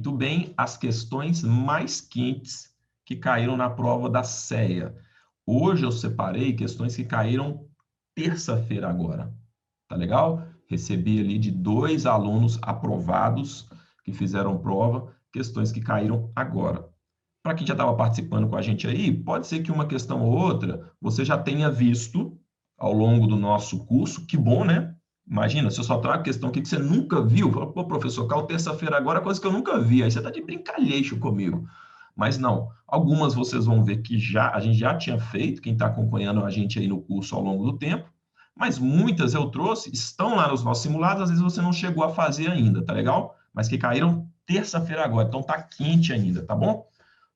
muito bem as questões mais quentes que caíram na prova da CEA. Hoje eu separei questões que caíram terça-feira agora. Tá legal? Recebi ali de 2 alunos aprovados que fizeram prova, questões que caíram agora. Para quem já estava participando com a gente aí, pode ser que uma questão ou outra você já tenha visto ao longo do nosso curso. Que bom, né? Imagina, se eu só trago questão aqui que você nunca viu, fala, pô, professor, caiu terça-feira agora, coisa que eu nunca vi, aí você está de brincalheixo comigo. Mas não, algumas vocês vão ver que a gente já tinha feito, quem está acompanhando a gente aí no curso ao longo do tempo, mas muitas eu trouxe, estão lá nos nossos simulados, às vezes você não chegou a fazer ainda, tá legal? Mas que caíram terça-feira agora, então tá quente ainda, tá bom?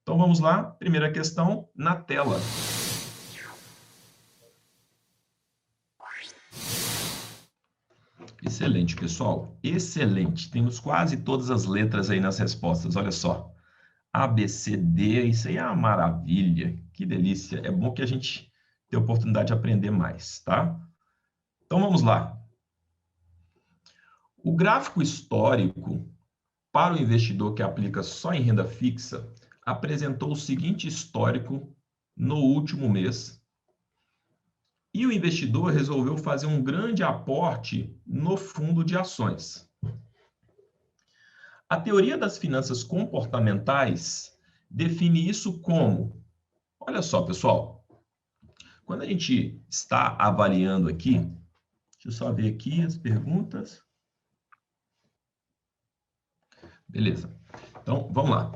Então vamos lá, primeira questão na tela. Excelente, pessoal. Excelente. Temos quase todas as letras aí nas respostas. Olha só. A, B, C, D. Isso aí é uma maravilha. Que delícia. É bom que a gente tenha a oportunidade de aprender mais, tá? Então vamos lá. O gráfico histórico para o investidor que aplica só em renda fixa apresentou o seguinte histórico no último mês. E o investidor resolveu fazer um grande aporte no fundo de ações. A teoria das finanças comportamentais define isso como, olha só, pessoal, quando a gente está avaliando aqui, deixa eu só ver aqui as perguntas. Beleza. Então, vamos lá.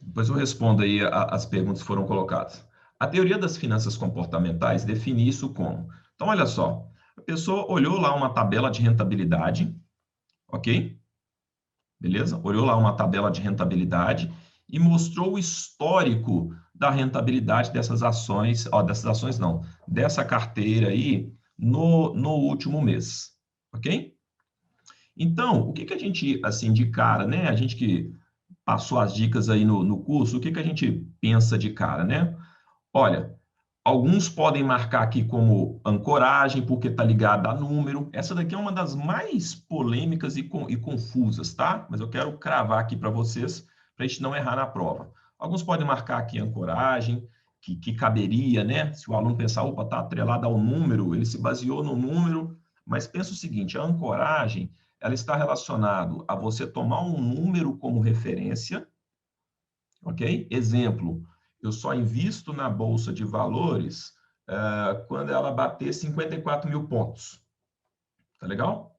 Depois eu respondo aí as perguntas que foram colocadas. A teoria das finanças comportamentais define isso como, então, olha só, a pessoa olhou lá uma tabela de rentabilidade, ok? Beleza? Olhou lá uma tabela de rentabilidade e mostrou o histórico da rentabilidade dessas ações, dessa carteira aí no último mês, ok? Então, o que a gente, assim, de cara, né? A gente que passou as dicas aí no curso, o que a gente pensa de cara, né? Olha, alguns podem marcar aqui como ancoragem, porque está ligada a número. Essa daqui é uma das mais polêmicas e confusas, tá? Mas eu quero cravar aqui para vocês, para a gente não errar na prova. Alguns podem marcar aqui ancoragem, que caberia, né? Se o aluno pensar, opa, está atrelado ao número, ele se baseou no número, mas pensa o seguinte, a ancoragem, ela está relacionada a você tomar um número como referência, ok? Exemplo, eu só invisto na Bolsa de Valores quando ela bater 54 mil pontos. Tá legal?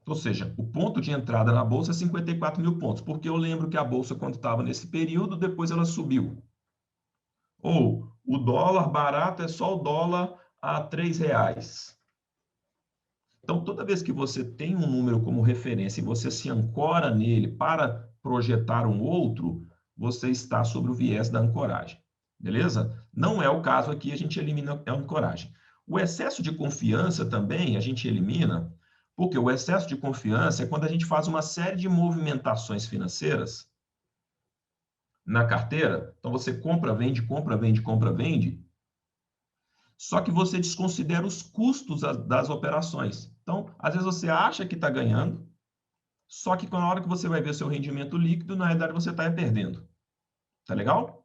Ou seja, o ponto de entrada na Bolsa é 54 mil pontos, porque eu lembro que a Bolsa, quando estava nesse período, depois ela subiu. Ou o dólar barato é só o dólar a R$ 3. Então, toda vez que você tem um número como referência e você se ancora nele para projetar um outro, você está sobre o viés da ancoragem. Beleza? Não é o caso aqui, a gente elimina a ancoragem. O excesso de confiança também a gente elimina, porque o excesso de confiança é quando a gente faz uma série de movimentações financeiras na carteira. Então, você compra, vende, compra, vende, compra, vende, só que você desconsidera os custos das operações. Então, às vezes você acha que está ganhando, só que na hora que você vai ver seu rendimento líquido, na realidade você está perdendo. Tá legal?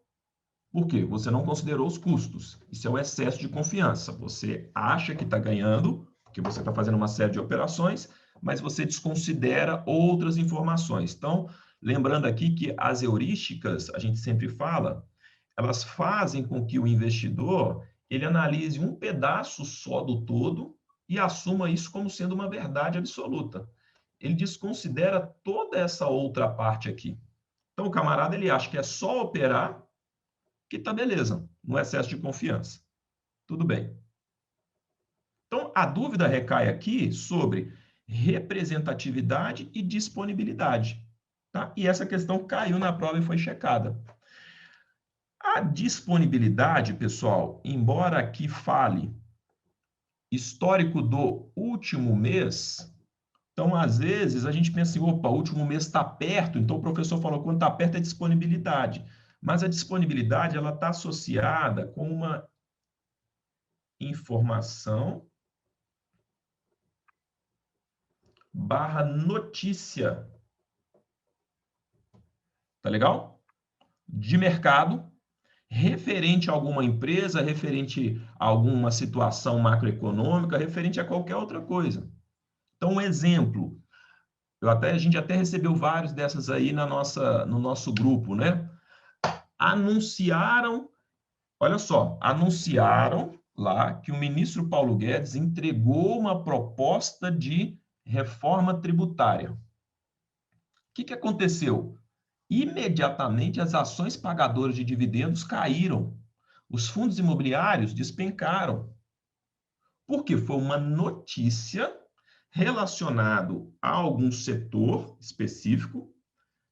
Por quê? Você não considerou os custos. Isso é o excesso de confiança. Você acha que está ganhando, porque você está fazendo uma série de operações, mas você desconsidera outras informações. Então, lembrando aqui que as heurísticas, a gente sempre fala, elas fazem com que o investidor ele analise um pedaço só do todo e assuma isso como sendo uma verdade absoluta. Ele desconsidera toda essa outra parte aqui. Então, o camarada ele acha que é só operar que tá beleza, no excesso de confiança. Tudo bem. Então, a dúvida recai aqui sobre representatividade e disponibilidade. Tá? E essa questão caiu na prova e foi checada. A disponibilidade, pessoal, embora aqui fale histórico do último mês, então, às vezes, a gente pensa assim, opa, o último mês está perto, então o professor falou, quando está perto é disponibilidade. Mas a disponibilidade, ela está associada com uma informação barra notícia. Tá legal? De mercado, referente a alguma empresa, referente a alguma situação macroeconômica, referente a qualquer outra coisa. Então, um exemplo, a gente até recebeu vários dessas aí no nosso grupo, né? Anunciaram, olha só, anunciaram lá que o ministro Paulo Guedes entregou uma proposta de reforma tributária. O que aconteceu? Imediatamente as ações pagadoras de dividendos caíram. Os fundos imobiliários despencaram. Porque foi uma notícia relacionada a algum setor específico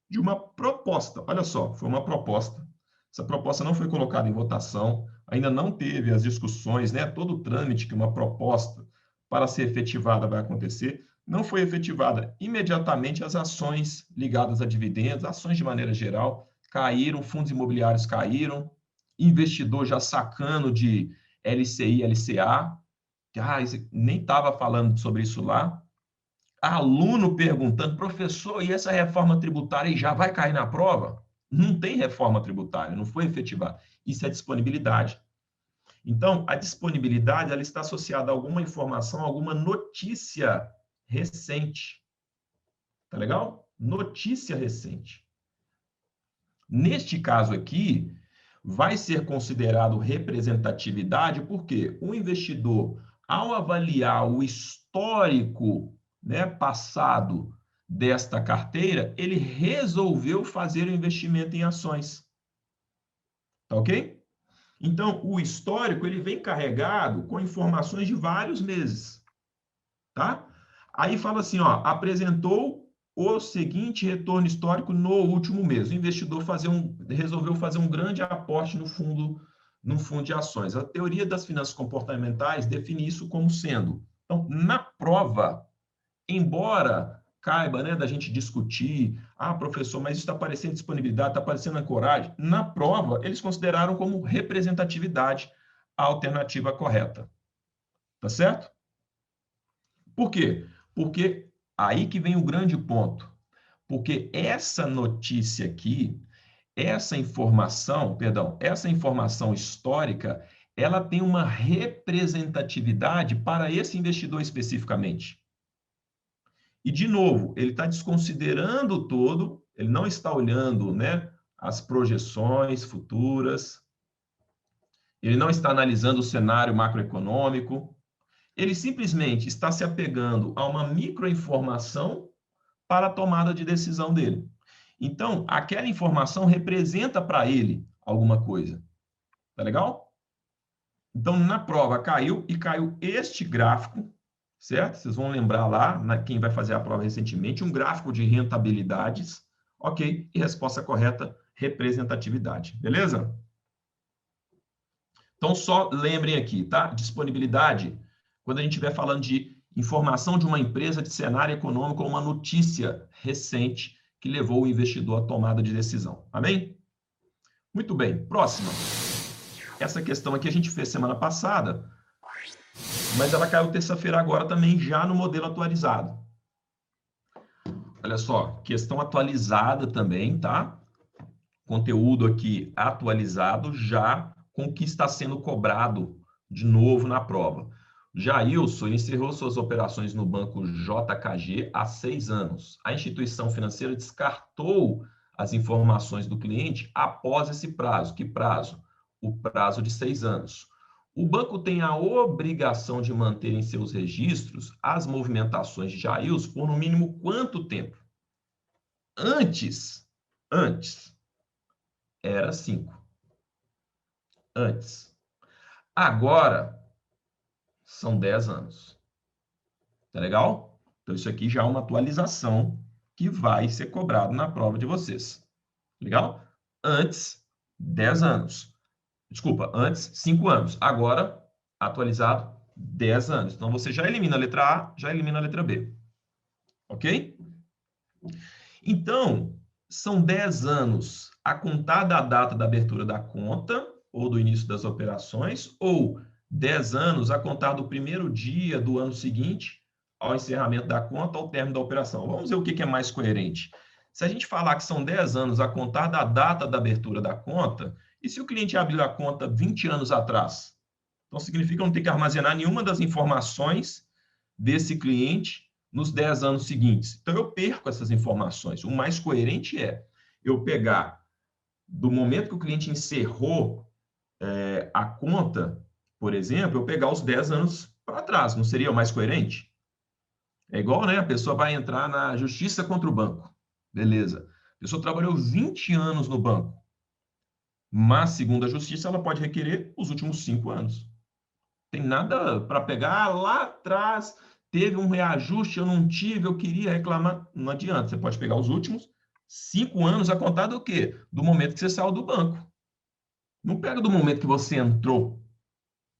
de uma proposta. Olha só, foi uma proposta. Essa proposta não foi colocada em votação, ainda não teve as discussões, né? Todo o trâmite que uma proposta para ser efetivada vai acontecer, não foi efetivada. Imediatamente as ações ligadas a dividendos, ações de maneira geral, caíram, fundos imobiliários caíram, investidor já sacando de LCI, LCA, nem estava falando sobre isso lá. Aluno perguntando, professor, e essa reforma tributária já vai cair na prova? Não tem reforma tributária, não foi efetivada. Isso é disponibilidade. Então, a disponibilidade ela está associada a alguma informação, alguma notícia recente. Tá legal? Notícia recente. Neste caso aqui, vai ser considerado representatividade porque o investidor, ao avaliar o histórico, né, passado desta carteira, ele resolveu fazer o investimento em ações. Tá ok? Então, o histórico ele vem carregado com informações de vários meses, tá? Aí fala assim, ó, apresentou o seguinte retorno histórico no último mês. O investidor resolveu fazer um grande aporte no fundo de ações. A teoria das finanças comportamentais define isso como sendo. Então, na prova, embora caiba, né, da gente discutir, professor, mas isso está aparecendo disponibilidade, está aparecendo ancoragem, na prova, eles consideraram como representatividade a alternativa correta. Tá certo? Por quê? Porque aí que vem o grande ponto. Porque essa notícia aqui, essa informação histórica, ela tem uma representatividade para esse investidor especificamente. E, de novo, ele está desconsiderando o todo, ele não está olhando, né, as projeções futuras, ele não está analisando o cenário macroeconômico, ele simplesmente está se apegando a uma microinformação para a tomada de decisão dele. Então, aquela informação representa para ele alguma coisa. Tá legal? Então, na prova caiu este gráfico, certo? Vocês vão lembrar lá, quem vai fazer a prova recentemente, um gráfico de rentabilidades, ok? E resposta correta, representatividade. Beleza? Então, só lembrem aqui, tá? Disponibilidade, quando a gente estiver falando de informação de uma empresa de cenário econômico ou uma notícia recente que levou o investidor à tomada de decisão. Amém? Muito bem. Próxima. Essa questão aqui a gente fez semana passada, mas ela caiu terça-feira agora também, já no modelo atualizado. Olha só, questão atualizada também, tá? Conteúdo aqui atualizado já com o que está sendo cobrado de novo na prova. Jailson encerrou suas operações no banco JKG há 6 anos. A instituição financeira descartou as informações do cliente após esse prazo. Que prazo? O prazo de 6 anos. O banco tem a obrigação de manter em seus registros as movimentações de Jailson por no mínimo quanto tempo? Antes era 5. Antes. Agora são 10 anos. Tá legal? Então, isso aqui já é uma atualização que vai ser cobrado na prova de vocês. Legal? Antes, 10 anos. Desculpa, antes, 5 anos. Agora, atualizado, 10 anos. Então, você já elimina a letra A, já elimina a letra B. Ok? Então, são 10 anos a contar da data da abertura da conta ou do início das operações, ou 10 anos a contar do primeiro dia do ano seguinte ao encerramento da conta, ao término da operação. Vamos ver o que é mais coerente. Se a gente falar que são 10 anos a contar da data da abertura da conta, e se o cliente abriu a conta 20 anos atrás? Então, significa que eu não ter que armazenar nenhuma das informações desse cliente nos 10 anos seguintes. Então, eu perco essas informações. O mais coerente é eu pegar do momento que o cliente encerrou a conta, por exemplo, eu pegar os 10 anos para trás. Não seria o mais coerente? É igual, né? A pessoa vai entrar na justiça contra o banco. Beleza. A pessoa trabalhou 20 anos no banco. Mas, segundo a justiça, ela pode requerer os últimos 5 anos. Tem nada para pegar lá atrás, teve um reajuste, eu não tive, eu queria reclamar. Não adianta, você pode pegar os últimos 5 anos a contar do quê? Do momento que você saiu do banco. Não pega do momento que você entrou.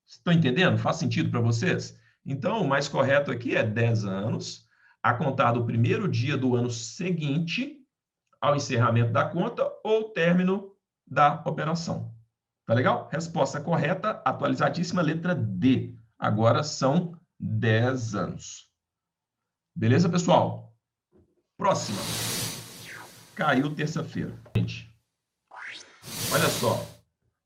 Estão entendendo? Faz sentido para vocês? Então, o mais correto aqui é 10 anos, a contar do primeiro dia do ano seguinte ao encerramento da conta ou término da operação. Tá legal? Resposta correta, atualizadíssima, letra D. Agora são 10 anos. Beleza, pessoal? Próxima. Caiu terça-feira. Gente, olha só.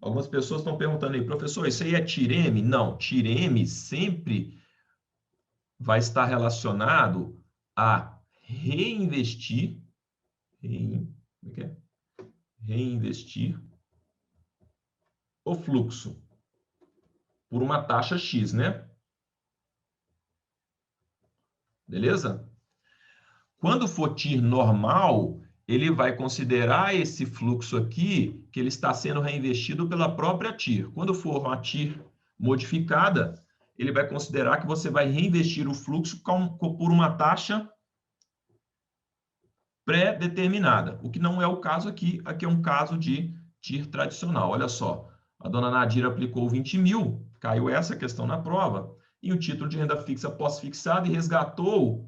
Algumas pessoas estão perguntando aí, professor, isso aí é TIREME? Não, TIREME sempre vai estar relacionado a reinvestir, reinvestir o fluxo por uma taxa X, né? Beleza? Quando for TIR normal, ele vai considerar esse fluxo aqui que ele está sendo reinvestido pela própria TIR. Quando for uma TIR modificada, ele vai considerar que você vai reinvestir o fluxo por uma taxa pré-determinada, o que não é o caso aqui. Aqui é um caso de TIR tradicional. Olha só, a dona Nadira aplicou 20 mil, caiu essa questão na prova, e o título de renda fixa pós-fixado e resgatou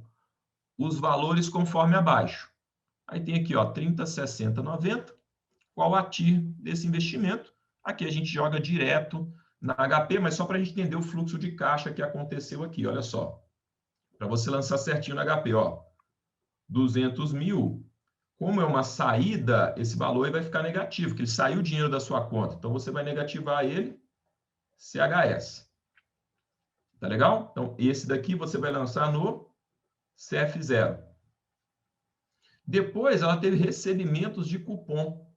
os valores conforme abaixo. Aí tem aqui, ó, 30, 60, 90. Qual a TIR desse investimento? Aqui a gente joga direto na HP, mas só para a gente entender o fluxo de caixa que aconteceu aqui. Olha só, para você lançar certinho na HP, ó, 200 mil, como é uma saída, esse valor aí vai ficar negativo, porque ele saiu o dinheiro da sua conta. Então, você vai negativar ele, CHS. Tá legal? Então, esse daqui você vai lançar no CF0. Depois, ela teve recebimentos de cupom.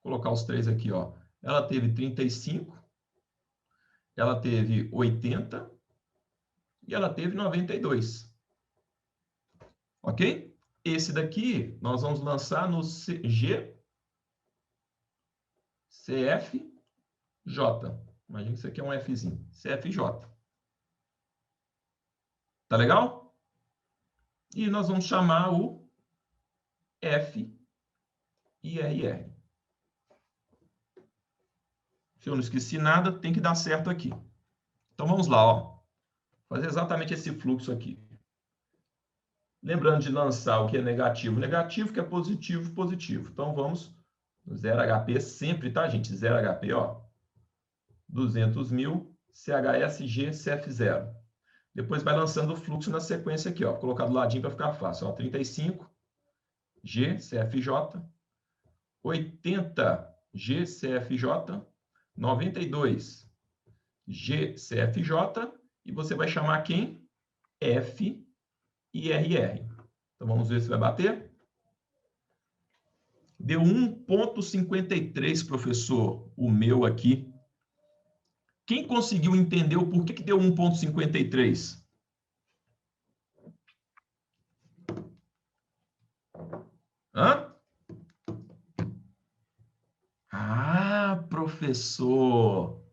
Vou colocar os três aqui, ó. Ela teve 35, ela teve 80 e ela teve 92. Ok? Esse daqui nós vamos lançar no CFJ. Imagina que isso aqui é um Fzinho. CFJ. Tá legal? E nós vamos chamar o FIRR. Se eu não esqueci nada, tem que dar certo aqui. Então vamos lá, ó. Fazer exatamente esse fluxo aqui. Lembrando de lançar o que é negativo, negativo, o que é positivo, positivo. Então vamos no 0 HP sempre, tá, gente? 0 HP, ó. 200 mil, CHSG, CF0. Depois vai lançando o fluxo na sequência aqui, ó. Vou colocar do ladinho para ficar fácil, ó. 35, G, CFJ. 80, G, CFJ. 92, G, CFJ. E você vai chamar quem? F e RR. Então, vamos ver se vai bater. Deu 1,53, professor, o meu aqui. Quem conseguiu entender o porquê que deu 1,53? Hã? Ah, professor.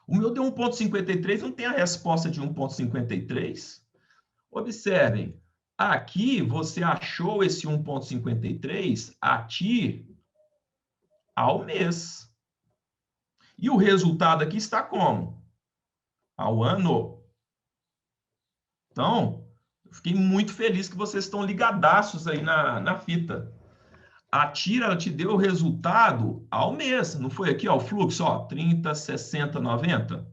O meu deu 1,53, não tem a resposta de 1,53? Observem, aqui você achou esse 1,53 a TIR ao mês. E o resultado aqui está como? Ao ano. Então, eu fiquei muito feliz que vocês estão ligadaços aí na fita. A TIR, ela te deu o resultado ao mês. Não foi aqui, ó, o fluxo, ó, 30, 60, 90.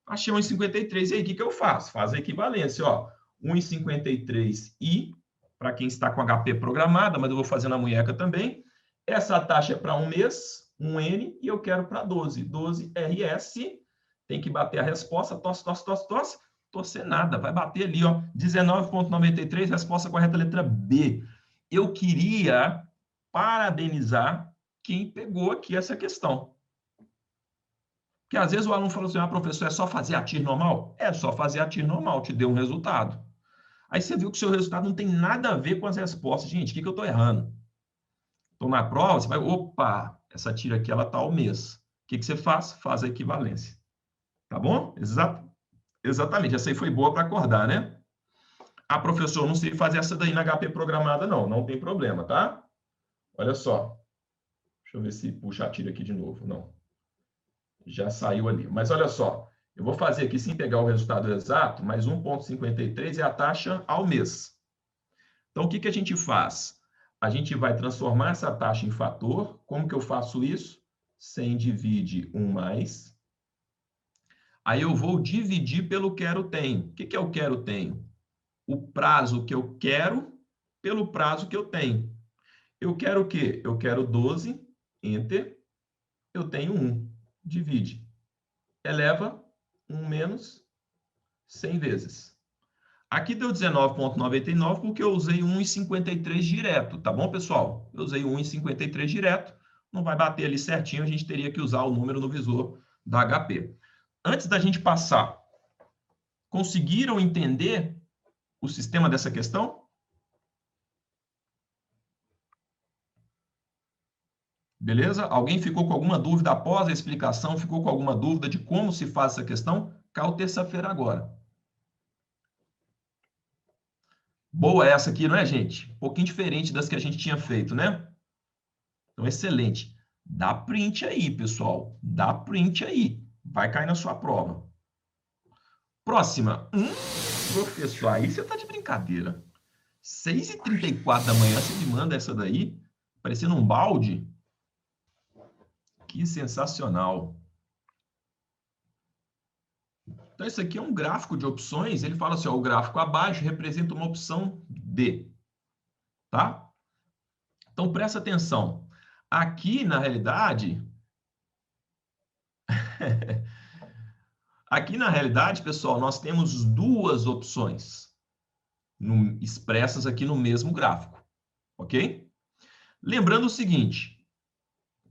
Achei 1,53. E aí, o que eu faço? Faz a equivalência, ó. 1,53 e para quem está com HP programada, mas eu vou fazer na munheca também. Essa taxa é para um mês, um N, e eu quero para 12. 12 RS, tem que bater a resposta, tosse, tosse, tosse, tosse, torcer nada, vai bater ali, ó, 19,93, resposta correta, letra B. Eu queria parabenizar quem pegou aqui essa questão. Porque às vezes o aluno fala assim, professor, é só fazer a TIR normal? É só fazer a TIR normal, te deu um resultado. Aí você viu que o seu resultado não tem nada a ver com as respostas. Gente, o que eu estou errando? Então, na prova, você vai, opa, essa TIR aqui, ela está ao mês. O que você faz? Faz a equivalência. Tá bom? Exatamente. Essa aí foi boa para acordar, né? Ah, professor, não sei fazer essa daí na HP programada, não. Não tem problema, tá? Olha só. Deixa eu ver se puxa a TIR aqui de novo. Não. Já saiu ali. Mas olha só. Eu vou fazer aqui sem pegar o resultado exato, mas 1,53 é a taxa ao mês. Então, o que a gente faz? A gente vai transformar essa taxa em fator. Como que eu faço isso? 100 divide 1 mais. Aí eu vou dividir pelo quero tenho. O que é o quero tenho? O prazo que eu quero pelo prazo que eu tenho. Eu quero o quê? Eu quero 12, enter, eu tenho 1, divide. Eleva 1 menos 100 vezes. Aqui deu 19,99 porque eu usei 1,53 direto, tá bom, pessoal? Eu usei 1,53 direto, não vai bater ali certinho, a gente teria que usar o número no visor da HP. Antes da gente passar, conseguiram entender o sistema dessa questão? Beleza? Alguém ficou com alguma dúvida após a explicação? Ficou com alguma dúvida de como se faz essa questão? Caiu terça-feira agora. Boa essa aqui, não é, gente? Um pouquinho diferente das que a gente tinha feito, né? Então, excelente. Dá print aí, pessoal. Dá print aí. Vai cair na sua prova. Próxima. Professor, aí você tá de brincadeira. 6h34 da manhã, você me manda essa daí? Parecendo um balde? Que sensacional. Então, isso aqui é um gráfico de opções. Ele fala assim, ó, o gráfico abaixo representa uma opção D. Tá? Então, presta atenção. Aqui, na realidade... Aqui, na realidade, pessoal, nós temos duas opções expressas aqui no mesmo gráfico. Ok? Lembrando o seguinte,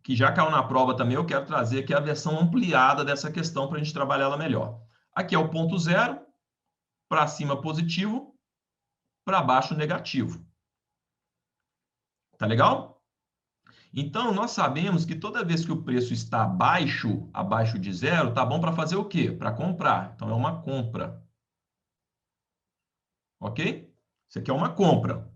que já caiu na prova também, eu quero trazer aqui a versão ampliada dessa questão para a gente trabalhar ela melhor. Aqui é o ponto zero, para cima positivo, para baixo negativo. Tá legal? Então, nós sabemos que toda vez que o preço está abaixo de zero, tá bom para fazer o quê? Para comprar. Então, é uma compra. Ok? Isso aqui é uma compra.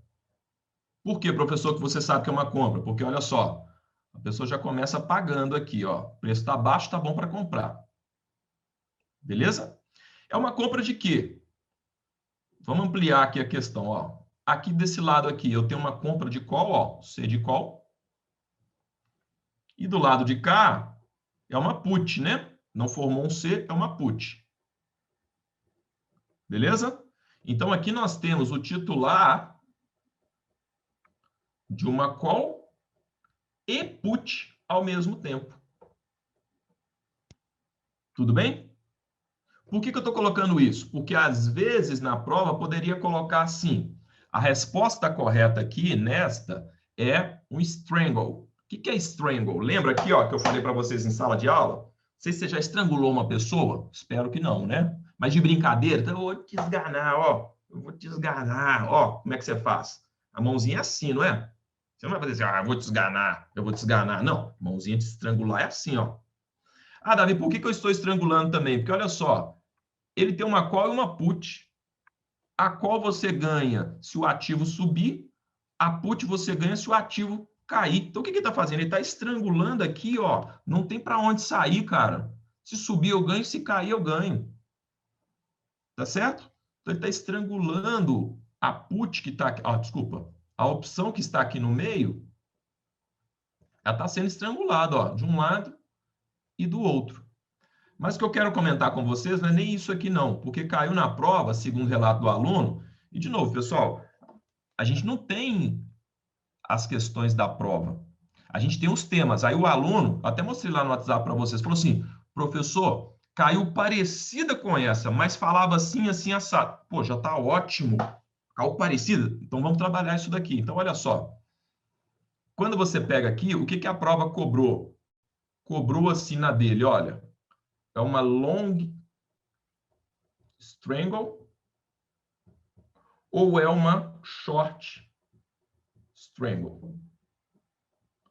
Por que, professor, que você sabe que é uma compra? Porque, olha só, a pessoa já começa pagando aqui, ó. O preço está baixo, tá bom para comprar. Beleza? É uma compra de quê? Vamos ampliar aqui a questão, ó. Aqui desse lado aqui, eu tenho uma compra de call, ó, C de call. E do lado de cá, é uma put, né? Não formou um C, é uma put. Beleza? Então, aqui nós temos o titular de uma call e put ao mesmo tempo. Tudo bem? Por que eu estou colocando isso? Porque, às vezes, na prova, poderia colocar assim. A resposta correta aqui, nesta, é um strangle. O que é strangle? Lembra aqui, ó, que eu falei para vocês em sala de aula? Não sei se você já estrangulou uma pessoa. Espero que não, né? Mas de brincadeira, então eu vou te esganar, ó. Eu vou te esganar, ó. Como é que você faz? A mãozinha é assim, não é? Você não vai fazer assim, eu vou te esganar, eu vou te esganar. Não, a mãozinha de estrangular é assim, ó. Ah, Davi, por que eu estou estrangulando também? Porque olha só, ele tem uma call e uma put. A call você ganha se o ativo subir, a put você ganha se o ativo cair. Então, o que ele está fazendo? Ele está estrangulando aqui, ó. Não tem para onde sair, cara. Se subir, eu ganho. Se cair, eu ganho. Tá certo? Então, ele está estrangulando a put que está aqui. Ó, desculpa. A opção que está aqui no meio, ela está sendo estrangulada, ó, de um lado e do outro. Mas o que eu quero comentar com vocês não é nem isso aqui não, porque caiu na prova, segundo o relato do aluno, e de novo, pessoal, a gente não tem as questões da prova. A gente tem os temas. Aí o aluno, até mostrei lá no WhatsApp para vocês, falou assim, professor, caiu parecida com essa, mas falava assim, assim, assado. Pô, já está ótimo. Caiu parecida? Então vamos trabalhar isso daqui. Então, olha só. Quando você pega aqui, o que que a prova cobrou? Cobrou assim na dele, olha. É uma long strangle ou é uma short strangle?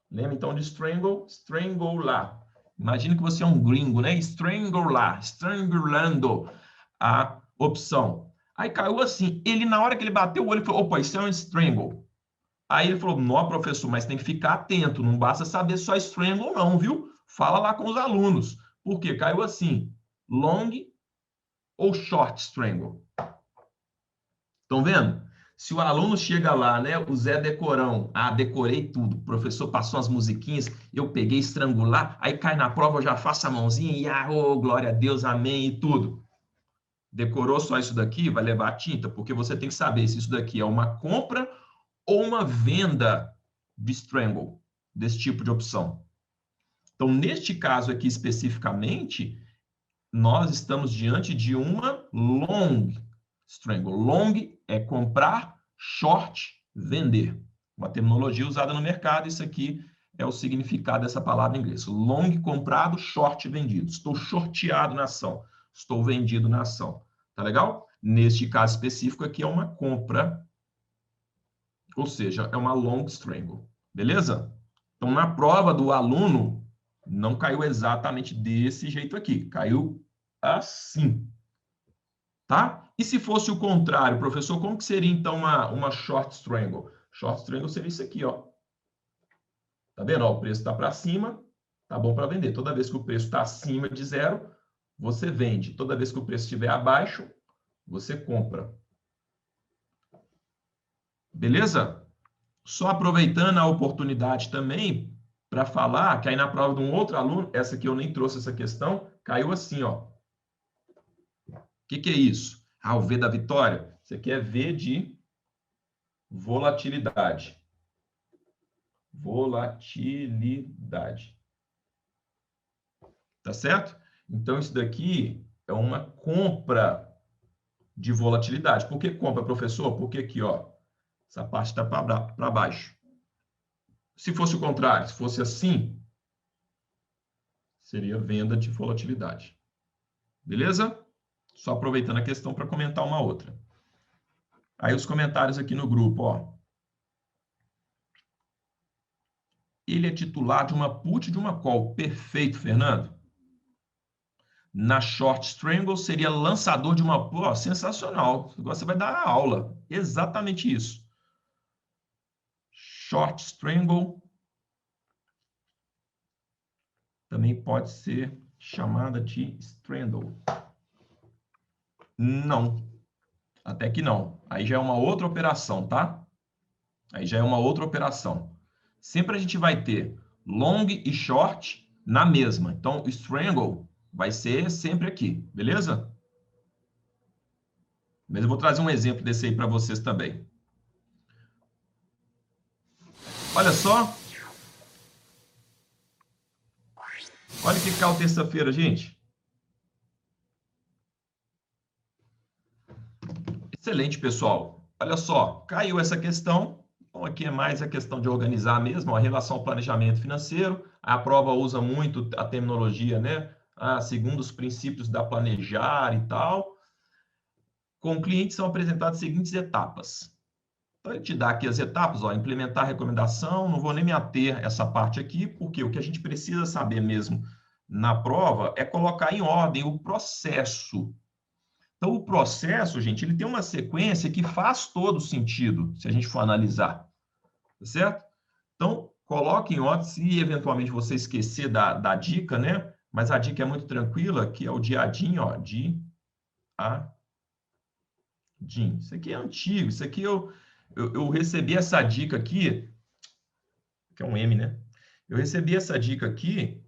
Lembra então de strangle? Strangular. Imagina que você é um gringo, né? Strangular, strangulando a opção. Aí caiu assim. Ele, na hora que ele bateu o olho, falou: opa, isso é um strangle. Aí ele falou: não, professor, mas tem que ficar atento. Não basta saber só strangle, não, viu? Fala lá com os alunos. Por quê? Caiu assim. Long ou short strangle? Estão vendo? Se o aluno chega lá, né, o Zé Decorão, decorei tudo, o professor passou as musiquinhas, eu peguei estrangular, aí cai na prova, eu já faço a mãozinha e, glória a Deus, amém e tudo. Decorou só isso daqui, vai levar tinta, porque você tem que saber se isso daqui é uma compra ou uma venda de strangle, desse tipo de opção. Então, neste caso aqui especificamente, nós estamos diante de uma long strangle. Long é comprar, short, vender. Uma terminologia usada no mercado, isso aqui é o significado dessa palavra em inglês. Long comprado, short vendido. Estou shorteado na ação, estou vendido na ação. Tá legal? Neste caso específico aqui é uma compra, ou seja, é uma long strangle. Beleza? Então, na prova do aluno, não caiu exatamente desse jeito aqui. Caiu assim. Tá? E se fosse o contrário, professor, como que seria então uma short strangle? Short strangle seria isso aqui, ó. Tá vendo? Ó, o preço está para cima, tá bom para vender. Toda vez que o preço está acima de zero, você vende. Toda vez que o preço estiver abaixo, você compra. Beleza? Só aproveitando a oportunidade também para falar que aí na prova de um outro aluno, essa aqui eu nem trouxe essa questão, caiu assim, ó. O que é isso? O V da vitória. Isso aqui é V de volatilidade. Volatilidade. Tá certo? Então, isso daqui é uma compra de volatilidade. Por que compra, professor? Porque aqui, ó, essa parte está para baixo. Se fosse o contrário, se fosse assim, seria venda de volatilidade. Beleza? Só aproveitando a questão para comentar uma outra. Aí os comentários aqui no grupo, ó. Ele é titular de uma put e de uma call. Perfeito, Fernando. Na short strangle seria lançador de uma... Pô, sensacional. Agora você vai dar a aula. Exatamente isso. Short strangle também pode ser chamada de strangle. Não. Até que não. Aí já é uma outra operação, tá? Aí já é uma outra operação. Sempre a gente vai ter long e short na mesma. Então, o strangle vai ser sempre aqui, beleza? Mas eu vou trazer um exemplo desse aí para vocês também. Olha só. Olha que caiu terça-feira, gente. Excelente, pessoal. Olha só, caiu essa questão. Então, aqui é mais a questão de organizar mesmo, a relação ao planejamento financeiro. A prova usa muito a terminologia, né? Segundo os princípios da planejar e tal. Com o cliente são apresentadas as seguintes etapas. Então, ele te dá aqui as etapas, ó, implementar a recomendação, não vou nem me ater a essa parte aqui, porque o que a gente precisa saber mesmo na prova é colocar em ordem o processo. Então, o processo, gente, ele tem uma sequência que faz todo sentido, se a gente for analisar, tá certo? Então, coloque em ordem, se eventualmente você esquecer da dica, né? Mas a dica é muito tranquila, que é o diadinho, ó, diadinho. Isso aqui é antigo, isso aqui eu recebi essa dica aqui, que é um M, né? Eu recebi essa dica aqui,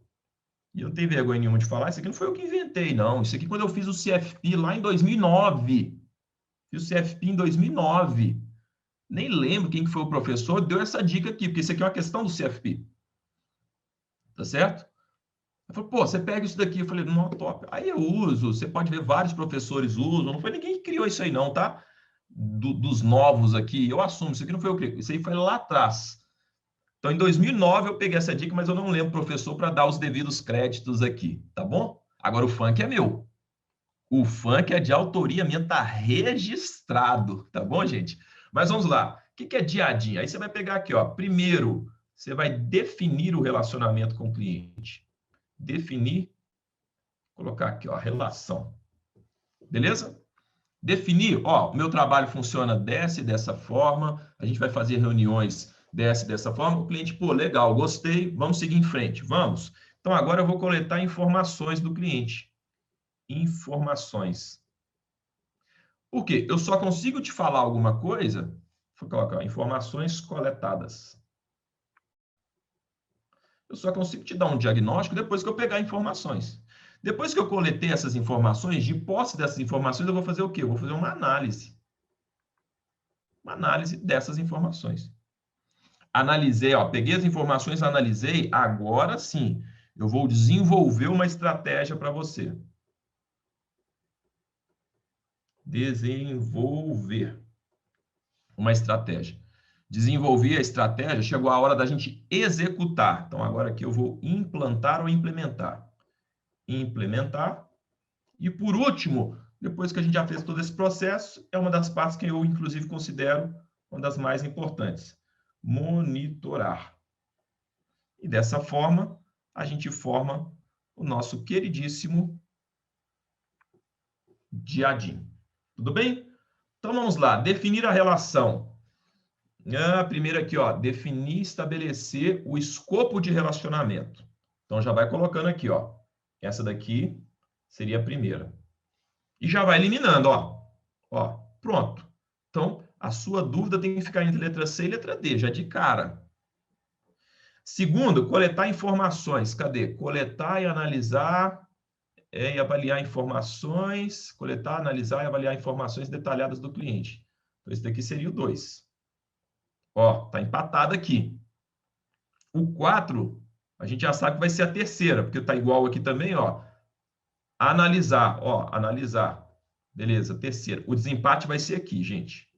e eu não tenho vergonha nenhuma de falar, isso aqui não foi eu que inventei, não. Isso aqui quando eu fiz o CFP lá em 2009. Fiz o CFP em 2009. Nem lembro quem que foi o professor, deu essa dica aqui, porque isso aqui é uma questão do CFP. Tá certo? Eu falei, pô, você pega isso daqui. Eu falei, não, top. Aí eu uso, você pode ver vários professores usam, não foi ninguém que criou isso aí não, tá? Dos novos aqui, eu assumo, isso aqui não foi eu que criei, isso aí foi lá atrás. Então, em 2009 eu peguei essa dica, mas eu não lembro, professor, para dar os devidos créditos aqui, tá bom? Agora o funk é meu. O funk é de autoria minha, tá registrado, tá bom, gente? Mas vamos lá. O que é dia a dia? Aí você vai pegar aqui, ó. Primeiro, você vai definir o relacionamento com o cliente. Definir, colocar aqui, ó, relação. Beleza? Definir, ó, o meu trabalho funciona dessa forma, a gente vai fazer reuniões dessa forma. O cliente, pô, legal, gostei, vamos seguir em frente, vamos. Então, agora eu vou coletar informações do cliente. Informações. Por quê? Eu só consigo te falar alguma coisa, vou colocar informações coletadas. Eu só consigo te dar um diagnóstico depois que eu pegar informações. Depois que eu coletei essas informações, de posse dessas informações, eu vou fazer o quê? Eu vou fazer uma análise. Uma análise dessas informações. Analisei, ó, peguei as informações, analisei, agora sim, eu vou desenvolver uma estratégia para você. Desenvolver uma estratégia. Desenvolver a estratégia, chegou a hora da gente executar. Então, agora aqui eu vou implantar ou implementar. Implementar. E, por último, depois que a gente já fez todo esse processo, é uma das partes que eu, inclusive, considero uma das mais importantes. Monitorar. E, dessa forma, a gente forma o nosso queridíssimo Diadim. Tudo bem? Então, vamos lá. Definir a relação. Primeiro aqui, ó, definir e estabelecer o escopo de relacionamento. Então, já vai colocando aqui, ó. Essa daqui seria a primeira. E já vai eliminando, ó. Ó, pronto. Então, a sua dúvida tem que ficar entre letra C e letra D, já de cara. Segundo, coletar informações. Cadê? Coletar e analisar e avaliar informações. Coletar, analisar e avaliar informações detalhadas do cliente. Então, esse daqui seria o 2. Ó, tá empatado aqui. O 4, a gente já sabe que vai ser a terceira, porque tá igual aqui também, ó. Analisar, ó, analisar. Beleza, terceira. O desempate vai ser aqui, gente.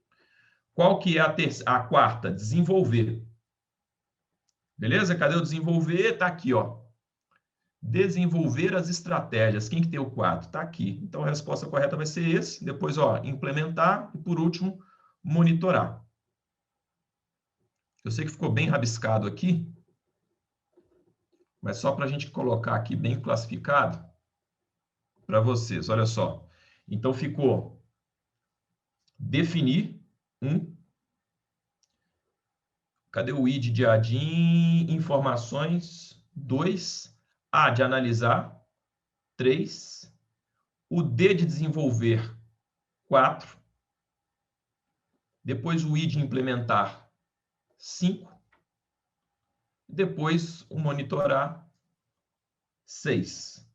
Qual que é a quarta? Desenvolver. Beleza? Cadê o desenvolver? Tá aqui, ó. Desenvolver as estratégias. Quem que tem o 4? Tá aqui. Então, a resposta correta vai ser esse. Depois, ó, implementar. E, por último, monitorar. Eu sei que ficou bem rabiscado aqui, mas só para a gente colocar aqui bem classificado para vocês. Olha só. Então, ficou definir, cadê o I de ADIM? Informações, 2. A de analisar, 3. O D de desenvolver, 4. Depois o I de implementar, 5. Depois o monitorar, 6.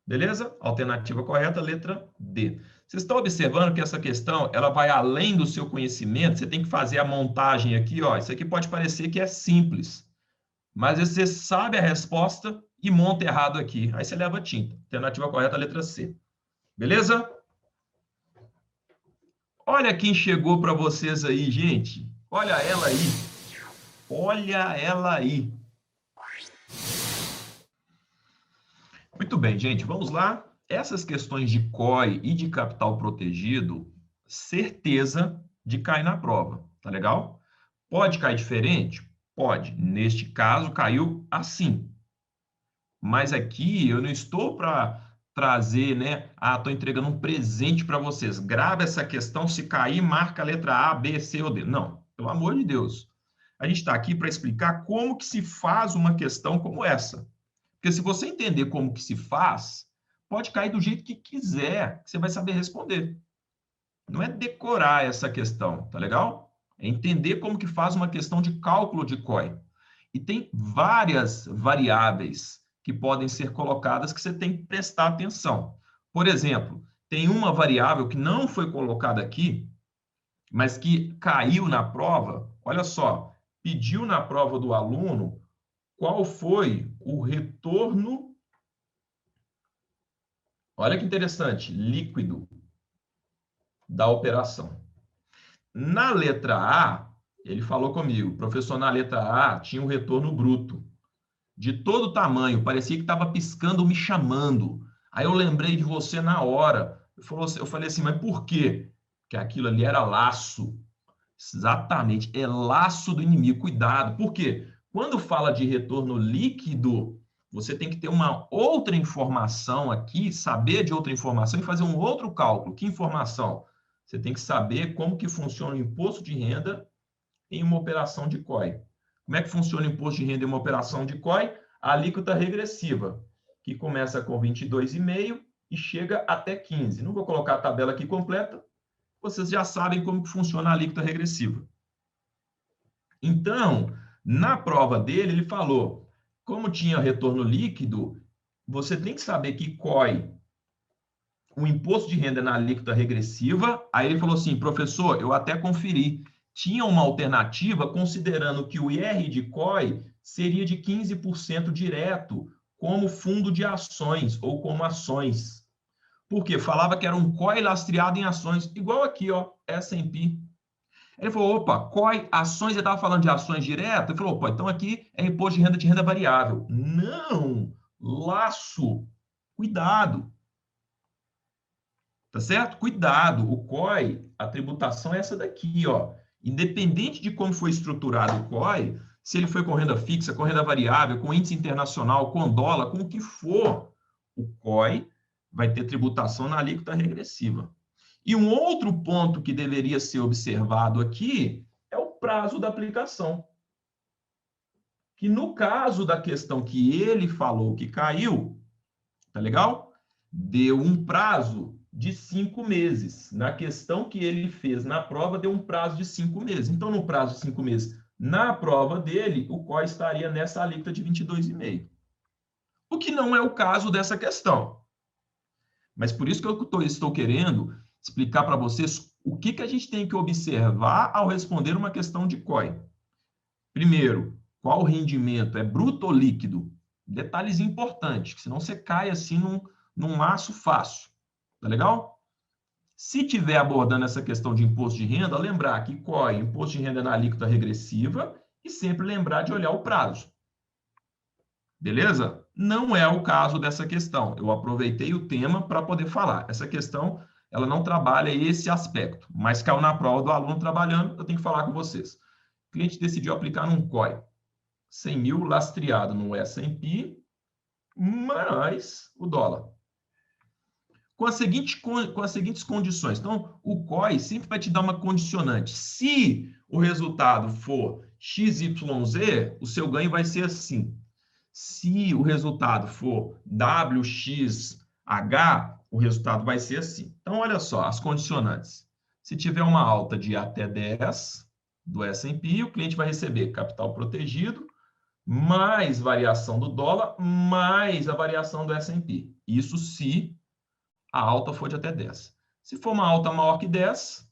Beleza? Alternativa correta, letra D. Vocês estão observando que essa questão, ela vai além do seu conhecimento, você tem que fazer a montagem aqui, ó. Isso aqui pode parecer que é simples, mas você sabe a resposta e monta errado aqui. Aí você leva tinta. Alternativa correta, letra C. Beleza? Olha quem chegou para vocês aí, gente. Olha ela aí. Olha ela aí. Muito bem, gente, vamos lá. Essas questões de COI e de capital protegido, certeza de cair na prova, tá legal? Pode cair diferente? Pode. Neste caso, caiu assim. Mas aqui eu não estou para trazer, né? Estou entregando um presente para vocês. Grava essa questão, se cair, marca a letra A, B, C ou D. Não, pelo amor de Deus. A gente está aqui para explicar como que se faz uma questão como essa. Porque se você entender como que se faz, pode cair do jeito que quiser, que você vai saber responder. Não é decorar essa questão, tá legal? É entender como que faz uma questão de cálculo de COI. E tem várias variáveis que podem ser colocadas que você tem que prestar atenção. Por exemplo, tem uma variável que não foi colocada aqui, mas que caiu na prova, olha só, pediu na prova do aluno qual foi o retorno, olha que interessante, líquido da operação. Na letra A, ele falou comigo, professor, na letra A tinha um retorno bruto, de todo tamanho, parecia que estava piscando, me chamando. Aí eu lembrei de você na hora. Eu falei assim, mas por quê? Porque aquilo ali era laço. Exatamente, é laço do inimigo. Cuidado. Por quê? Quando fala de retorno líquido, você tem que ter uma outra informação aqui, saber de outra informação e fazer um outro cálculo. Que informação? Você tem que saber como que funciona o imposto de renda em uma operação de COI. Como é que funciona o imposto de renda em uma operação de COI? A alíquota regressiva, que começa com 22,5 e chega até 15. Não vou colocar a tabela aqui completa, vocês já sabem como que funciona a alíquota regressiva. Então, na prova dele, ele falou, como tinha retorno líquido, você tem que saber que COI, o imposto de renda na alíquota regressiva. Aí ele falou assim, professor, eu até conferi, tinha uma alternativa considerando que o IR de COI seria de 15% direto, como fundo de ações ou como ações. Por quê? Falava que era um COI lastreado em ações, igual aqui, ó, S&P. Ele falou, opa, COI, ações, ele estava falando de ações direto? Ele falou, opa, então aqui é imposto de renda variável. Não, laço, cuidado. Tá certo? Cuidado, o COI, a tributação é essa daqui, ó. Independente de como foi estruturado o COI, se ele foi com renda fixa, com renda variável, com índice internacional, com dólar, com o que for, o COI vai ter tributação na alíquota regressiva. E um outro ponto que deveria ser observado aqui é o prazo da aplicação. Que no caso da questão que ele falou que caiu, tá legal? Deu um prazo de 5 meses. Na questão que ele fez na prova, deu um prazo de 5 meses. Então, no prazo de 5 meses, na prova dele, o COI estaria nessa alíquota de 22,5. O que não é o caso dessa questão. Mas por isso que eu estou querendo explicar para vocês o que a gente tem que observar ao responder uma questão de COI. Primeiro, qual o rendimento? É bruto ou líquido? Detalhes importantes, que senão você cai assim num laço fácil. Tá legal? Se tiver abordando essa questão de imposto de renda, lembrar que COI, imposto de renda é na alíquota regressiva, e sempre lembrar de olhar o prazo. Beleza? Não é o caso dessa questão. Eu aproveitei o tema para poder falar. Essa questão, ela não trabalha esse aspecto, mas caiu na prova do aluno trabalhando, eu tenho que falar com vocês. O cliente decidiu aplicar num COI. 100 mil lastreado no S&P, mais o dólar. Com as seguintes condições. Então, o COI sempre vai te dar uma condicionante. Se o resultado for XYZ, o seu ganho vai ser assim. Se o resultado for WXH, o resultado vai ser assim. Então, olha só, as condicionantes. Se tiver uma alta de até 10 do S&P, o cliente vai receber capital protegido, mais variação do dólar, mais a variação do S&P. Isso se a alta for de até 10. Se for uma alta maior que 10,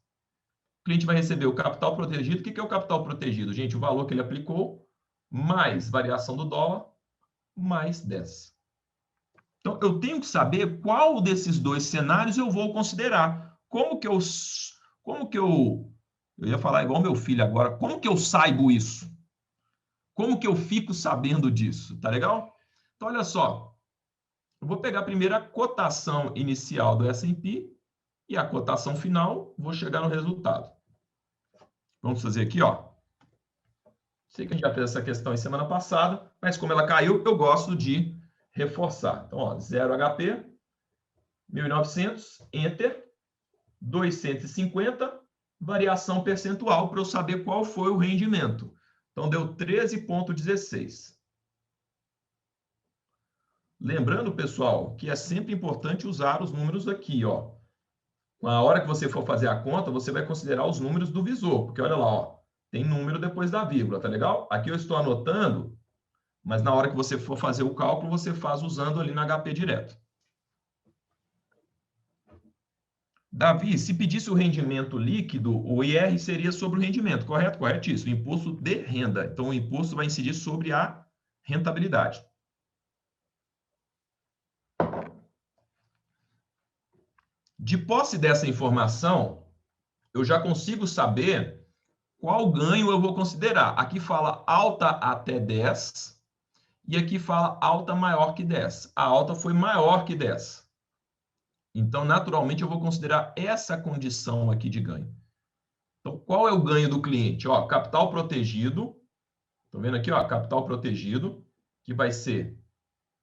o cliente vai receber o capital protegido. O que é o capital protegido? Gente, o valor que ele aplicou, mais variação do dólar, mais 10. Então, eu tenho que saber qual desses dois cenários eu vou considerar. Como que eu ia falar igual meu filho agora, como que eu saibo isso? Como que eu fico sabendo disso? Tá legal? Então, olha só. Eu vou pegar primeiro a cotação inicial do S&P e a cotação final, vou chegar no resultado. Vamos fazer aqui, ó. Sei que a gente já fez essa questão em semana passada, mas como ela caiu, eu gosto de reforçar. Então, ó, 0 HP, 1.900, Enter, 250, variação percentual para eu saber qual foi o rendimento. Então, deu 13,16. Lembrando, pessoal, que é sempre importante usar os números aqui, ó. Na hora que você for fazer a conta, você vai considerar os números do visor, porque olha lá, ó, tem número depois da vírgula, tá legal? Aqui eu estou anotando, mas na hora que você for fazer o cálculo, você faz usando ali na HP direto. Davi, se pedisse o rendimento líquido, o IR seria sobre o rendimento, correto? Corretíssimo. Imposto de renda. Então, o imposto vai incidir sobre a rentabilidade. De posse dessa informação, eu já consigo saber qual ganho eu vou considerar. Aqui fala alta até 10 e aqui fala alta maior que 10. A alta foi maior que 10. Então, naturalmente, eu vou considerar essa condição aqui de ganho. Então, qual é o ganho do cliente? Ó, capital protegido. Estão vendo aqui? Ó, capital protegido, que vai ser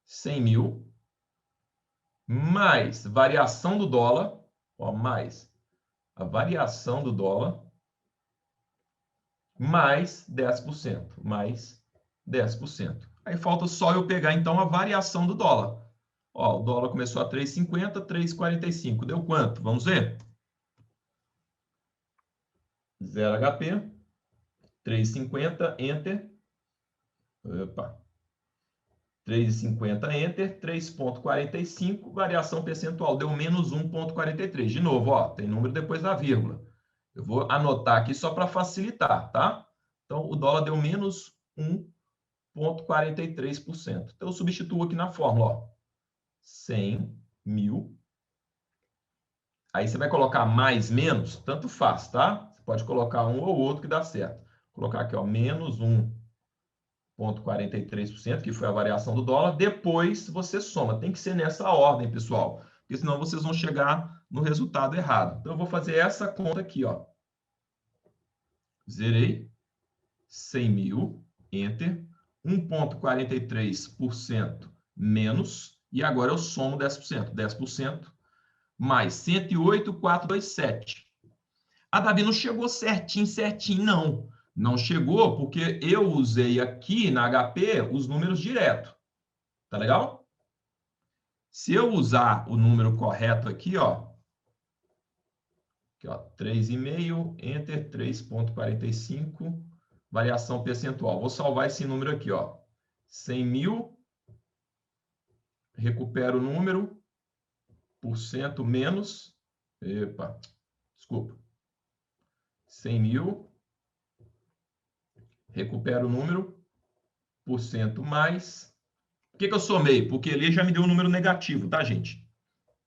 100 mil, mais variação do dólar, ó, mais a variação do dólar, mais 10%, mais 10%. Aí falta só eu pegar, então, a variação do dólar. Ó, o dólar começou a 3,50, 3,45. Deu quanto? Vamos ver? 0 HP, 3,50, Enter. Opa. 3,50, Enter. 3,45, variação percentual. Deu menos 1,43. De novo, ó, tem número depois da vírgula. Eu vou anotar aqui só para facilitar, tá? Então, o dólar deu menos 1,43%. Então, eu substituo aqui na fórmula, ó. 100 mil. Aí você vai colocar mais, menos, tanto faz, tá? Você pode colocar um ou outro que dá certo. Vou colocar aqui, ó, menos 1,43%, que foi a variação do dólar. Depois você soma. Tem que ser nessa ordem, pessoal. Porque senão vocês vão chegar no resultado errado. Então, eu vou fazer essa conta aqui, ó. Zerei. 100 mil, Enter. 1,43% menos. E agora eu somo 10%. 10% mais 108,427. Ah, Davi, não chegou certinho, certinho, não. Não chegou porque eu usei aqui na HP os números direto. Tá legal? Se eu usar o número correto aqui, ó. Aqui, ó, 3,5, Enter, 3,45, variação percentual. Vou salvar esse número aqui, ó. 100 mil, recupero o número, por cento menos, epa, desculpa. 100 mil, recupero o número, por cento mais. Por que eu somei? Porque ele já me deu um número negativo, tá, gente?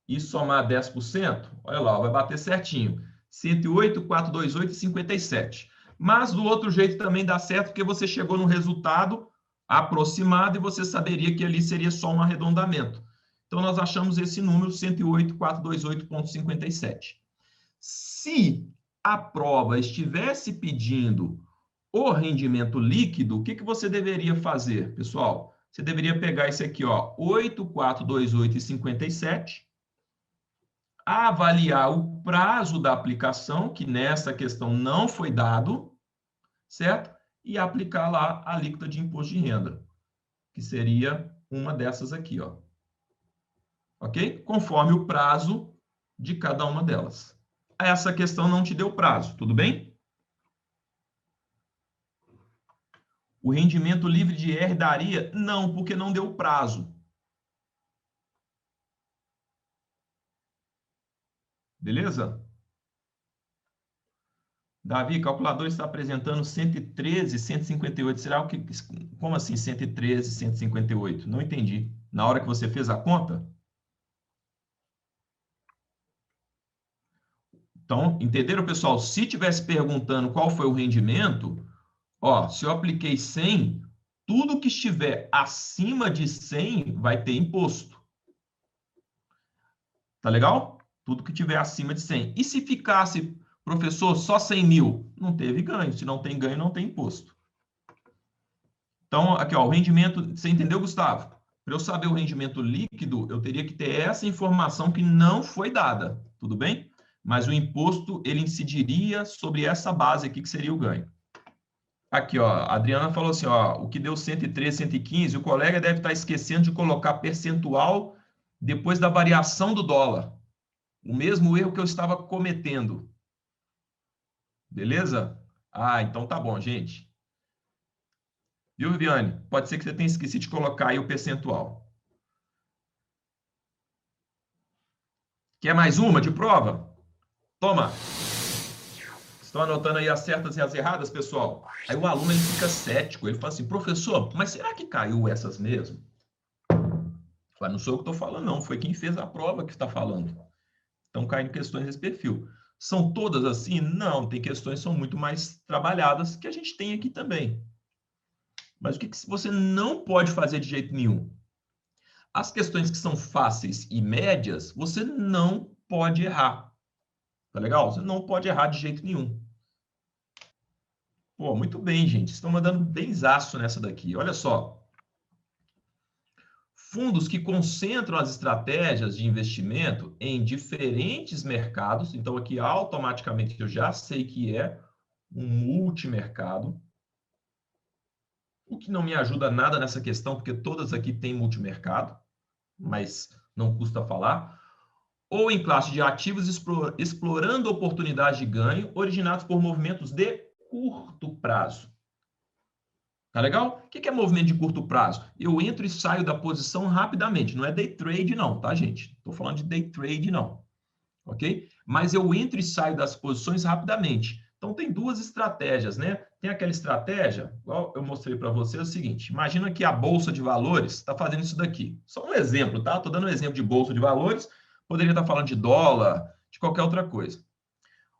E somar 10%, olha lá, vai bater certinho. 108, 428 e 57. Mas do outro jeito também dá certo, porque você chegou no resultado aproximado e você saberia que ali seria só um arredondamento. Então, nós achamos esse número, 108, 428,57. Se a prova estivesse pedindo o rendimento líquido, o que você deveria fazer, pessoal? Você deveria pegar esse aqui, ó, 8,428,57, avaliar o prazo da aplicação, que nessa questão não foi dado, certo? E aplicar lá a alíquota de imposto de renda, que seria uma dessas aqui, ó. Ok? Conforme o prazo de cada uma delas. Essa questão não te deu prazo, tudo bem? O rendimento livre de IR daria? Não, porque não deu prazo. Beleza? Davi, calculador está apresentando 113, 158. Será o que? Como assim 113, 158? Não entendi. Na hora que você fez a conta? Então, entenderam, pessoal? Se tivesse perguntando qual foi o rendimento, ó, se eu apliquei 100, tudo que estiver acima de 100 vai ter imposto. Tá legal? Tudo que tiver acima de 100. E se ficasse, professor, só 100 mil? Não teve ganho. Se não tem ganho, não tem imposto. Então, aqui, ó, o rendimento, você entendeu, Gustavo? Para eu saber o rendimento líquido, eu teria que ter essa informação que não foi dada, tudo bem? Mas o imposto, ele incidiria sobre essa base aqui, que seria o ganho. Aqui, ó, a Adriana falou assim, ó, o que deu 113, 115, o colega deve estar esquecendo de colocar percentual depois da variação do dólar. O mesmo erro que eu estava cometendo. Beleza? Ah, então tá bom, gente. Viu, Viviane? Pode ser que você tenha esquecido de colocar aí o percentual. Quer mais uma de prova? Toma! Estão anotando aí as certas e as erradas, pessoal? Aí o aluno ele fica cético, ele fala assim, professor, mas será que caiu essas mesmo? Mas não sou eu que estou falando, não. Foi quem fez a prova que está falando. Estão caindo questões desse perfil. São todas assim? Não, tem questões que são muito mais trabalhadas que a gente tem aqui também. Mas o que você não pode fazer de jeito nenhum? As questões que são fáceis e médias, você não pode errar. Tá legal? Você não pode errar de jeito nenhum. Pô, muito bem, gente. Estão mandando benzaço nessa daqui. Olha só. Fundos que concentram as estratégias de investimento em diferentes mercados. Então, aqui automaticamente eu já sei que é um multimercado. O que não me ajuda nada nessa questão, porque todas aqui têm multimercado, mas não custa falar. Ou em classe de ativos explorando oportunidades de ganho originados por movimentos de curto prazo. Tá legal? O que é movimento de curto prazo? Eu entro e saio da posição rapidamente. Não é day trade, não, tá, gente? Estou falando de day trade, não. Ok? Mas eu entro e saio das posições rapidamente. Então, tem duas estratégias, né? Tem aquela estratégia, igual eu mostrei para você, é o seguinte: imagina que a Bolsa de Valores está fazendo isso daqui. Só um exemplo, tá? Estou dando um exemplo de Bolsa de Valores. Poderia estar falando de dólar, de qualquer outra coisa.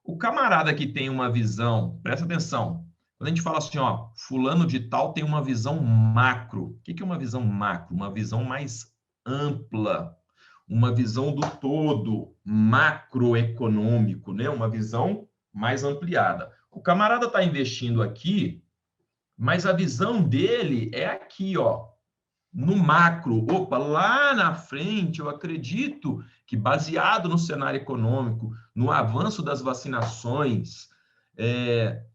O camarada que tem uma visão, presta atenção, quando a gente fala assim, ó, fulano de tal tem uma visão macro. O que é uma visão macro? Uma visão mais ampla, uma visão do todo, macroeconômico, né? Uma visão mais ampliada. O camarada está investindo aqui, mas a visão dele é aqui, ó, no macro. Opa, lá na frente, eu acredito que, baseado no cenário econômico, no avanço das vacinações,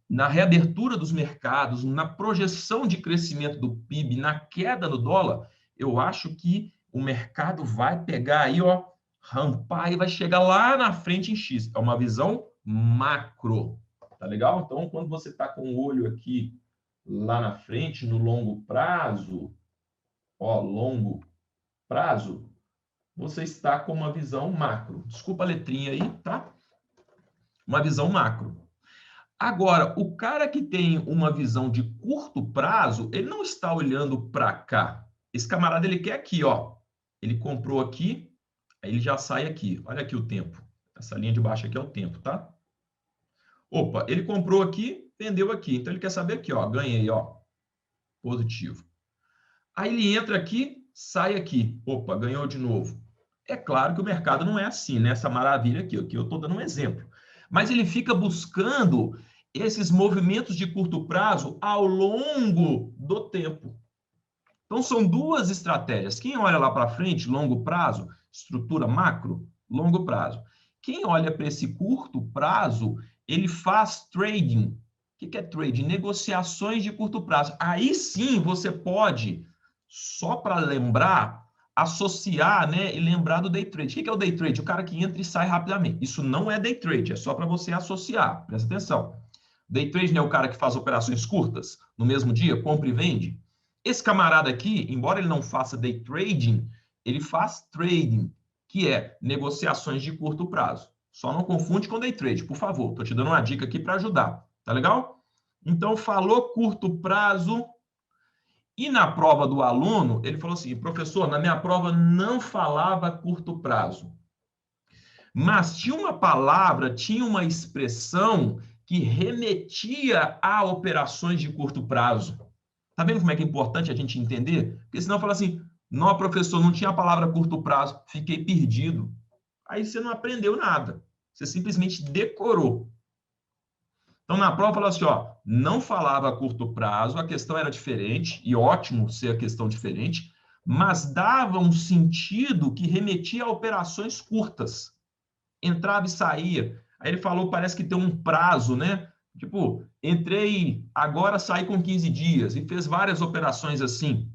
na reabertura dos mercados, na projeção de crescimento do PIB, na queda do dólar, eu acho que o mercado vai pegar aí, ó, rampar e vai chegar lá na frente em X. É uma visão macro, tá legal? Então, quando você está com o olho aqui lá na frente, no longo prazo, ó, longo prazo, você está com uma visão macro. Desculpa a letrinha aí, tá? Uma visão macro. Agora, o cara que tem uma visão de curto prazo, ele não está olhando para cá. Esse camarada, ele quer aqui, ó. Ele comprou aqui, aí ele já sai aqui. Olha aqui o tempo. Essa linha de baixo aqui é o tempo, tá? Opa, ele comprou aqui, vendeu aqui. Então, ele quer saber aqui, ó. Ganhei, ó. Positivo. Aí ele entra aqui, sai aqui. Opa, ganhou de novo. É claro que o mercado não é assim, né? Essa maravilha aqui, que eu estou dando um exemplo. Mas ele fica buscando esses movimentos de curto prazo ao longo do tempo. Então, são duas estratégias. Quem olha lá para frente, longo prazo, estrutura macro, longo prazo. Quem olha para esse curto prazo, ele faz trading. O que é trading? Negociações de curto prazo. Aí sim você pode, só para lembrar, associar, né, e lembrar do day trade. O que é o day trade? O cara que entra e sai rapidamente. Isso não é day trade, é só para você associar. Presta atenção. Day trade não é o cara que faz operações curtas no mesmo dia, compra e vende. Esse camarada aqui, embora ele não faça day trading, ele faz trading, que é negociações de curto prazo. Só não confunde com day trade, por favor. Estou te dando uma dica aqui para ajudar. Tá legal? Então, falou curto prazo. E na prova do aluno, ele falou assim, professor, na minha prova não falava curto prazo. Mas tinha uma palavra, tinha uma expressão que remetia a operações de curto prazo. Tá vendo como é que é importante a gente entender? Porque senão fala assim, não, professor, não tinha a palavra curto prazo, fiquei perdido. Aí você não aprendeu nada. Você simplesmente decorou. Então, na prova, fala assim, ó, não falava a curto prazo, a questão era diferente, e ótimo ser a questão diferente, mas dava um sentido que remetia a operações curtas. Entrava e saía. Aí ele falou, parece que tem um prazo, né? Tipo, entrei agora, saí com 15 dias e fez várias operações assim.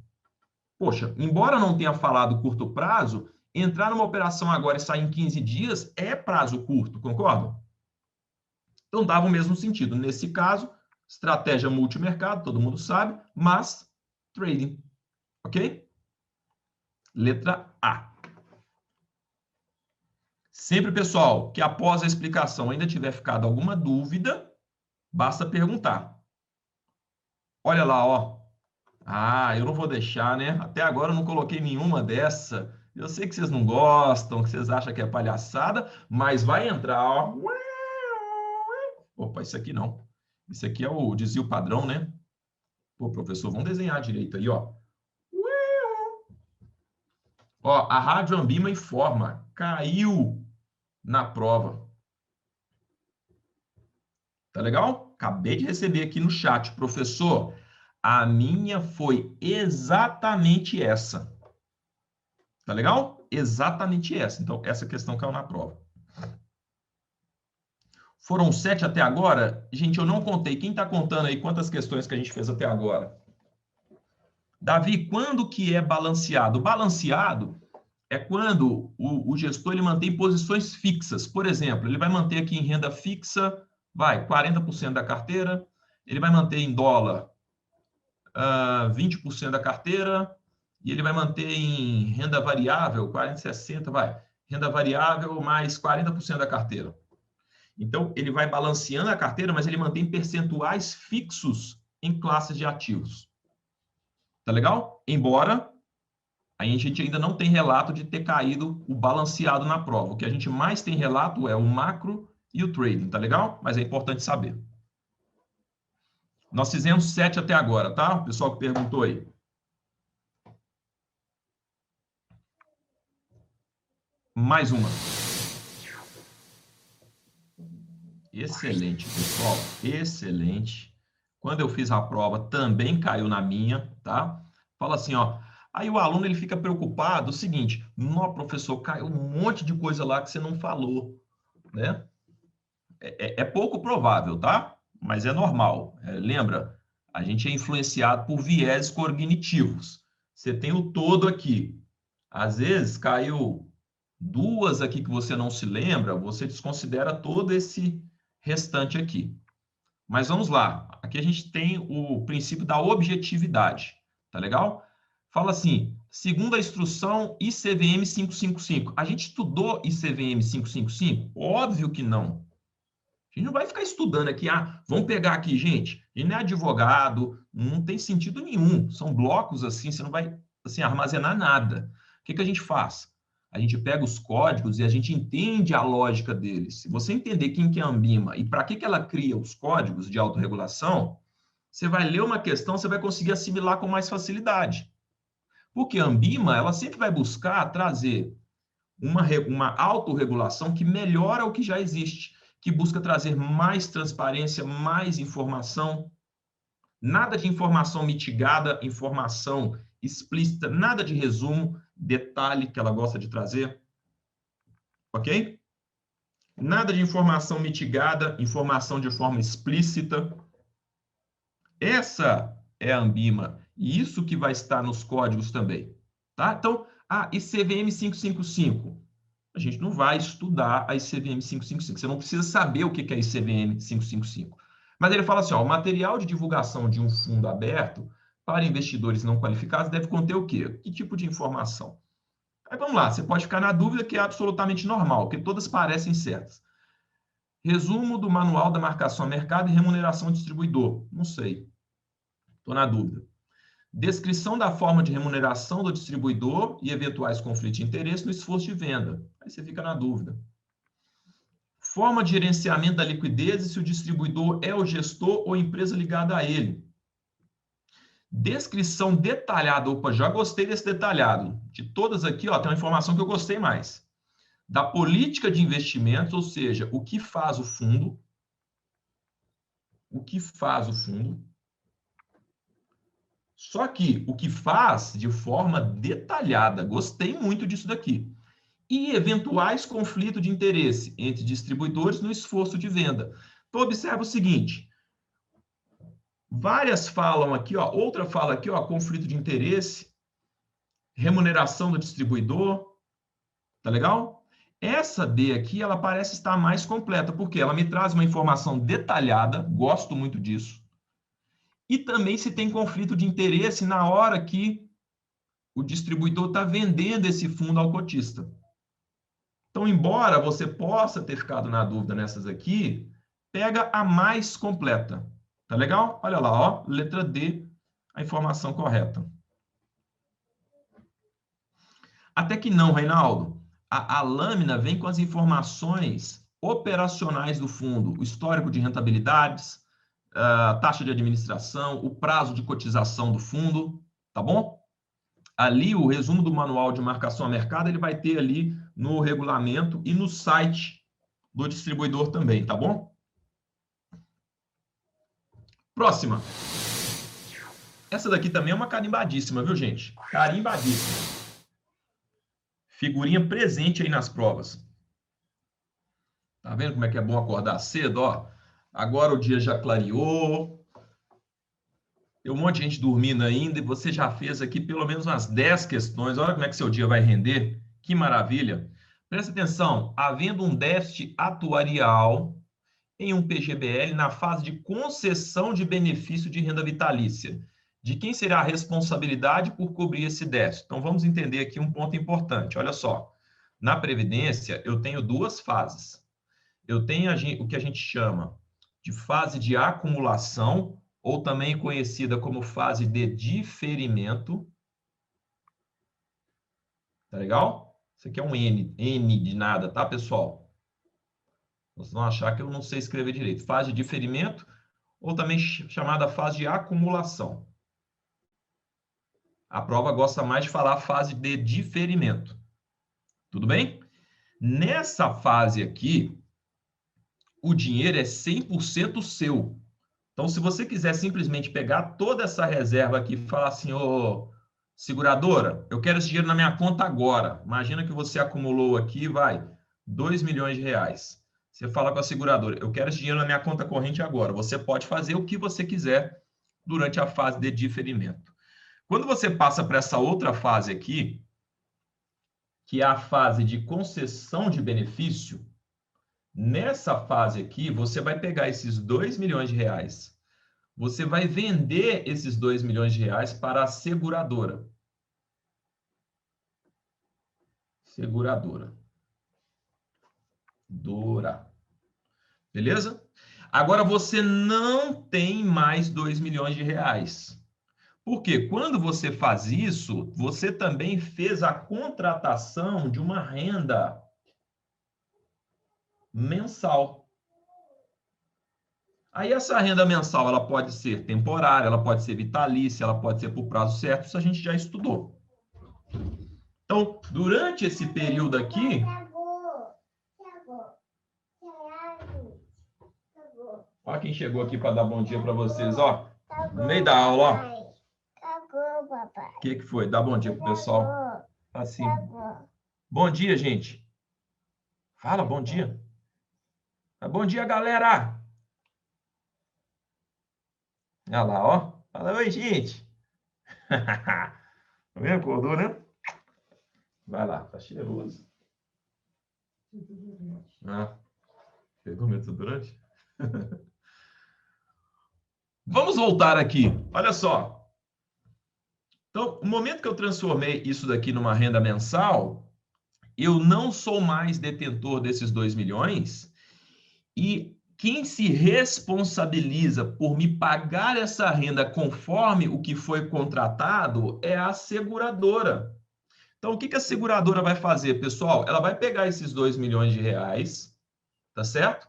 Poxa, embora não tenha falado curto prazo, entrar numa operação agora e sair em 15 dias é prazo curto, concorda? Então dava o mesmo sentido. Nesse caso, estratégia multimercado, todo mundo sabe, mas trading, ok? Letra A. Sempre, pessoal, que após a explicação ainda tiver ficado alguma dúvida, basta perguntar. Olha lá, ó. Ah, eu não vou deixar, né? Até agora eu não coloquei nenhuma dessa. Eu sei que vocês não gostam, que vocês acham que é palhaçada, mas vai entrar, ó. Opa, isso aqui não. Isso aqui é o desvio padrão, né? Pô, professor, vamos desenhar direito aí, ó. Ó, a Rádio Ambima informa, caiu na prova. Tá legal? Acabei de receber aqui no chat, professor. A minha foi exatamente essa. Tá legal? Exatamente essa. Então, essa questão caiu na prova. Foram 7 até agora? Gente, eu não contei. Quem está contando aí quantas questões que a gente fez até agora? Davi, quando que é balanceado? Balanceado é quando o gestor ele mantém posições fixas. Por exemplo, ele vai manter aqui em renda fixa, 40% da carteira. Ele vai manter em dólar 20% da carteira. E ele vai manter em renda variável, 40, 60, renda variável mais 40% da carteira. Então, ele vai balanceando a carteira, mas ele mantém percentuais fixos em classes de ativos. Tá legal? Embora a gente ainda não tem relato de ter caído o balanceado na prova. O que a gente mais tem relato é o macro e o trading, tá legal? Mas é importante saber. Nós fizemos 7 até agora, tá? O pessoal que perguntou aí. Mais uma. Excelente, pessoal. Excelente. Quando eu fiz a prova, também caiu na minha, tá? Fala assim, ó. Aí o aluno ele fica preocupado, o seguinte, não, professor, caiu um monte de coisa lá que você não falou, né? É pouco provável, tá? Mas é normal. Lembra, a gente é influenciado por viés cognitivos. Você tem o todo aqui. Às vezes caiu duas aqui que você não se lembra, você desconsidera todo esse restante aqui. Mas vamos lá. Aqui a gente tem o princípio da objetividade. Tá legal? Fala assim, segundo a instrução ICVM 555. A gente estudou ICVM 555? Óbvio que não. A gente não vai ficar estudando aqui, vamos pegar aqui, gente. A gente não é advogado, não tem sentido nenhum. São blocos assim, você não vai assim, armazenar nada. O que a gente faz? A gente pega os códigos e a gente entende a lógica deles. Se você entender quem que é a Ambima e para que ela cria os códigos de autorregulação, você vai ler uma questão, você vai conseguir assimilar com mais facilidade. Porque a Ambima, ela sempre vai buscar trazer uma autorregulação que melhora o que já existe, que busca trazer mais transparência, mais informação, nada de informação mitigada, informação explícita, nada de resumo, detalhe que ela gosta de trazer, ok? Nada de informação mitigada, informação de forma explícita. Essa é a Ambima, e isso que vai estar nos códigos também, tá? Então, ICVM 555. A gente não vai estudar a ICVM 555. Você não precisa saber o que é a ICVM 555. Mas ele fala assim, ó, o material de divulgação de um fundo aberto para investidores não qualificados deve conter o quê? Que tipo de informação? Aí vamos lá, você pode ficar na dúvida que é absolutamente normal, porque todas parecem certas. Resumo do manual da marcação a mercado e remuneração ao distribuidor. Não sei. Estou na dúvida. Descrição da forma de remuneração do distribuidor e eventuais conflitos de interesse no esforço de venda. Aí você fica na dúvida. Forma de gerenciamento da liquidez e se o distribuidor é o gestor ou empresa ligada a ele. Descrição detalhada. Opa, já gostei desse detalhado. De todas aqui, ó, tem uma informação que eu gostei mais. Da política de investimentos, ou seja, o que faz o fundo. O que faz o fundo. Só que o que faz de forma detalhada. Gostei muito disso daqui. E eventuais conflitos de interesse entre distribuidores no esforço de venda. Então, observa o seguinte. Várias falam aqui, ó, outra fala aqui, ó, conflito de interesse, remuneração do distribuidor, tá legal? Essa D aqui, ela parece estar mais completa, porque ela me traz uma informação detalhada, gosto muito disso, e também se tem conflito de interesse na hora que o distribuidor está vendendo esse fundo ao cotista. Então, embora você possa ter ficado na dúvida nessas aqui, pega a mais completa. Tá legal? Olha lá, ó, letra D, a informação correta. Até que não, Reinaldo. A lâmina vem com as informações operacionais do fundo, o histórico de rentabilidades, a taxa de administração, o prazo de cotização do fundo, tá bom? Ali, o resumo do manual de marcação a mercado, ele vai ter ali no regulamento e no site do distribuidor também, tá bom? Próxima. Essa daqui também é uma carimbadíssima, viu, gente? Carimbadíssima. Figurinha presente aí nas provas. Tá vendo como é que é bom acordar cedo, ó? Agora o dia já clareou. Tem um monte de gente dormindo ainda e você já fez aqui pelo menos umas 10 questões. Olha como é que seu dia vai render. Que maravilha. Presta atenção. Havendo um déficit atuarial em um PGBL na fase de concessão de benefício de renda vitalícia, de quem será a responsabilidade por cobrir esse déficit? Então, vamos entender aqui um ponto importante. Olha só. Na Previdência, eu tenho duas fases. Eu tenho o que a gente chama de fase de acumulação, ou também conhecida como fase de diferimento. Tá legal? Isso aqui é um N de nada, tá, pessoal? Vocês vão achar que eu não sei escrever direito. Fase de diferimento, ou também chamada fase de acumulação. A prova gosta mais de falar fase de diferimento. Tudo bem? Nessa fase aqui, o dinheiro é 100% seu. Então, se você quiser simplesmente pegar toda essa reserva aqui e falar assim, ô, seguradora, eu quero esse dinheiro na minha conta agora. Imagina que você acumulou aqui, vai, 2 milhões de reais. Você fala com a seguradora, eu quero esse dinheiro na minha conta corrente agora. Você pode fazer o que você quiser durante a fase de diferimento. Quando você passa para essa outra fase aqui, que é a fase de concessão de benefício, nessa fase aqui, você vai pegar esses 2 milhões de reais, você vai vender esses 2 milhões de reais para a seguradora. Seguradora. Beleza? Agora você não tem mais 2 milhões de reais. Porque quando você faz isso, você também fez a contratação de uma renda mensal. Aí essa renda mensal, ela pode ser temporária, ela pode ser vitalícia, ela pode ser por prazo certo, isso a gente já estudou. Então, durante esse período aqui... Olha quem chegou aqui para dar bom dia para vocês, ó. No meio da aula, ó. O que foi? Dá bom dia pro pessoal. Assim. Bom dia, gente. Fala, bom dia. Bom dia, galera. Olha lá, ó. Fala, oi, gente. Também acordou, né? Vai lá, tá cheiroso. Ah, pegou meu desodorante? Vamos voltar aqui. Olha só. Então, no momento que eu transformei isso daqui numa renda mensal, eu não sou mais detentor desses 2 milhões e quem se responsabiliza por me pagar essa renda conforme o que foi contratado é a seguradora. Então, o que a seguradora vai fazer, pessoal? Ela vai pegar esses 2 milhões de reais, tá certo?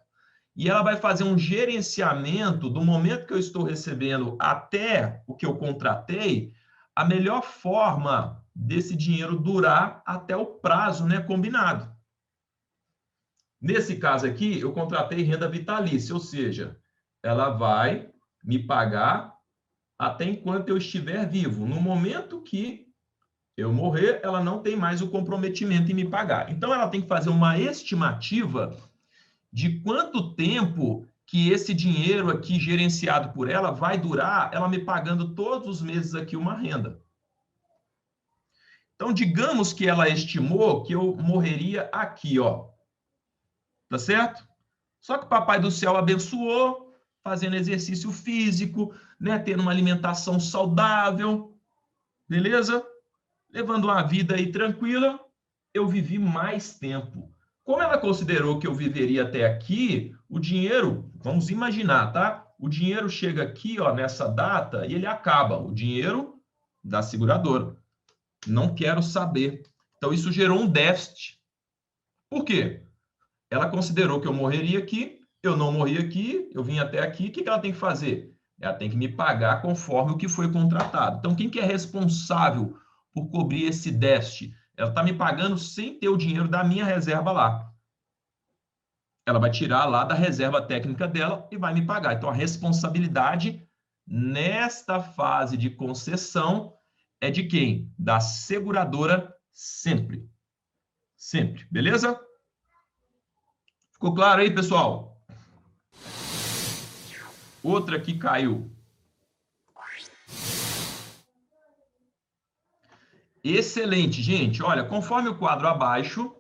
E ela vai fazer um gerenciamento do momento que eu estou recebendo até o que eu contratei, a melhor forma desse dinheiro durar até o prazo, né, combinado. Nesse caso aqui, eu contratei renda vitalícia, ou seja, ela vai me pagar até enquanto eu estiver vivo. No momento que eu morrer, ela não tem mais o comprometimento em me pagar. Então, ela tem que fazer uma estimativa de quanto tempo que esse dinheiro aqui gerenciado por ela vai durar, ela me pagando todos os meses aqui uma renda. Então, digamos que ela estimou que eu morreria aqui, ó. Tá certo? Só que o Papai do Céu abençoou, fazendo exercício físico, né, tendo uma alimentação saudável, beleza? Levando uma vida aí tranquila, eu vivi mais tempo. Como ela considerou que eu viveria até aqui, o dinheiro, vamos imaginar, tá? O dinheiro chega aqui, ó, nessa data e ele acaba. O dinheiro da seguradora. Não quero saber. Então, isso gerou um déficit. Por quê? Ela considerou que eu morreria aqui, eu não morri aqui, eu vim até aqui, o que ela tem que fazer? Ela tem que me pagar conforme o que foi contratado. Então, quem que é responsável por cobrir esse déficit? Ela está me pagando sem ter o dinheiro da minha reserva lá. Ela vai tirar lá da reserva técnica dela e vai me pagar. Então, a responsabilidade nesta fase de concessão é de quem? Da seguradora sempre. Sempre, beleza? Ficou claro aí, pessoal? Outra que caiu. Excelente, gente. Olha, conforme o quadro abaixo,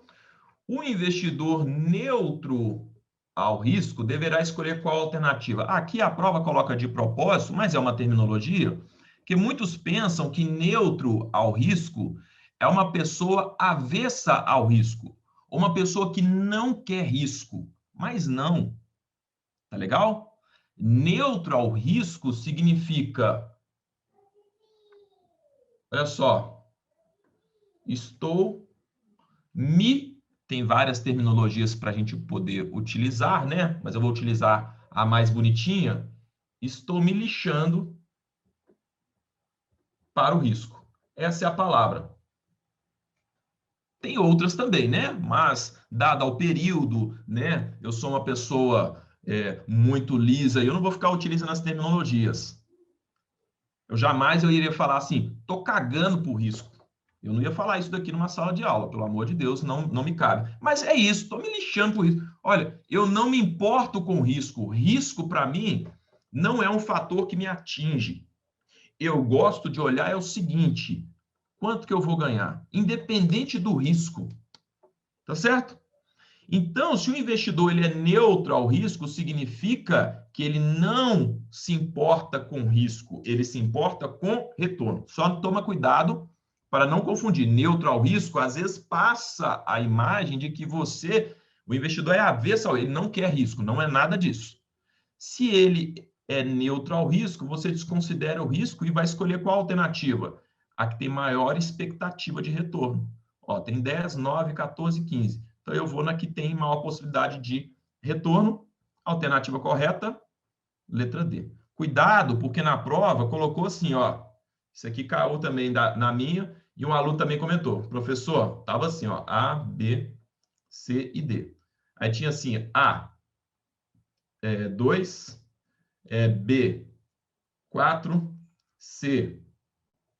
o investidor neutro ao risco deverá escolher qual alternativa. Aqui a prova coloca de propósito, mas é uma terminologia que muitos pensam que neutro ao risco é uma pessoa avessa ao risco, ou uma pessoa que não quer risco. Mas não, tá legal? Neutro ao risco significa, olha só, estou me, tem várias terminologias para a gente poder utilizar, né? Mas eu vou utilizar a mais bonitinha. Estou me lixando para o risco. Essa é a palavra. Tem outras também, né? Mas, dado ao período, né? Eu sou uma pessoa muito lisa e eu não vou ficar utilizando as terminologias. Eu iria falar assim, tô cagando por risco. Eu não ia falar isso daqui numa sala de aula, pelo amor de Deus, não me cabe. Mas é isso, estou me lixando por isso. Olha, eu não me importo com risco. Risco, para mim, não é um fator que me atinge. Eu gosto de olhar é o seguinte, quanto que eu vou ganhar? Independente do risco. Tá certo? Então, se o investidor ele é neutro ao risco, significa que ele não se importa com risco, ele se importa com retorno. Só toma cuidado para não confundir. Neutro ao risco, às vezes passa a imagem de que o investidor é avesso ao, ele não quer risco, não é nada disso. Se ele é neutro ao risco, você desconsidera o risco e vai escolher qual alternativa? A que tem maior expectativa de retorno. Ó, tem 10, 9, 14, 15. Então, eu vou na que tem maior possibilidade de retorno. Alternativa correta, letra D. Cuidado, porque na prova colocou assim, ó. Isso aqui caiu também na minha, e um aluno também comentou. Professor, estava assim, ó, A, B, C e D. Aí tinha assim, A, 2, B, 4, C,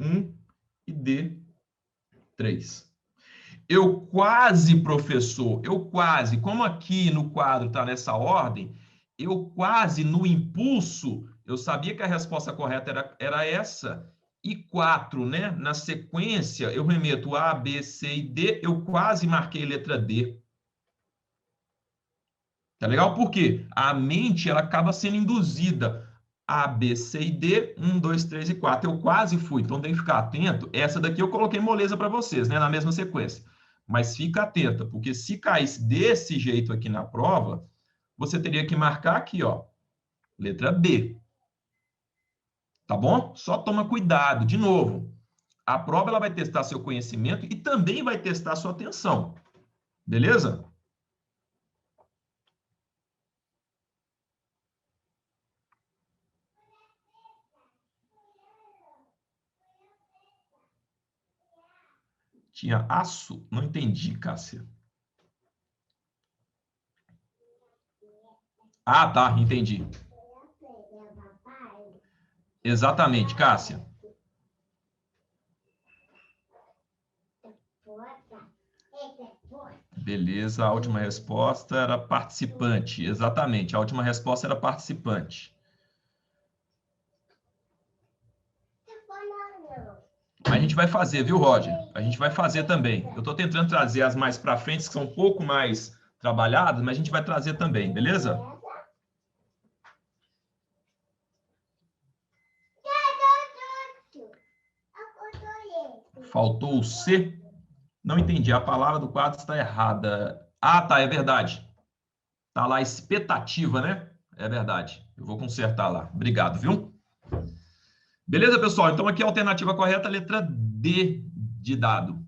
1 e D, 3. Eu quase, como aqui no quadro está nessa ordem, eu quase no impulso, eu sabia que a resposta correta era essa, e 4, né? Na sequência, eu remeto A, B, C e D, eu quase marquei letra D. Tá legal? Por quê? A mente, ela acaba sendo induzida. A, B, C e D, 1, 2, 3 e 4. Eu quase fui, então tem que ficar atento. Essa daqui eu coloquei moleza para vocês, né? Na mesma sequência. Mas fica atenta, porque se caísse desse jeito aqui na prova, você teria que marcar aqui, ó, letra B. Tá bom? Só toma cuidado. De novo, a prova ela vai testar seu conhecimento e também vai testar sua atenção. Beleza? Tinha aço? Não entendi, Cássia. Ah, tá, entendi. Exatamente, Cássia. Beleza, a última resposta era participante. Exatamente, a última resposta era participante. Mas a gente vai fazer, viu, Roger? A gente vai fazer também. Eu estou tentando trazer as mais para frente, que são um pouco mais trabalhadas, mas a gente vai trazer também, beleza? Faltou o C? Não entendi. A palavra do quadro está errada. Ah, tá, é verdade. Tá lá expectativa, né? É verdade. Eu vou consertar lá. Obrigado, viu? Beleza, pessoal? Então aqui a alternativa correta, letra D de dado.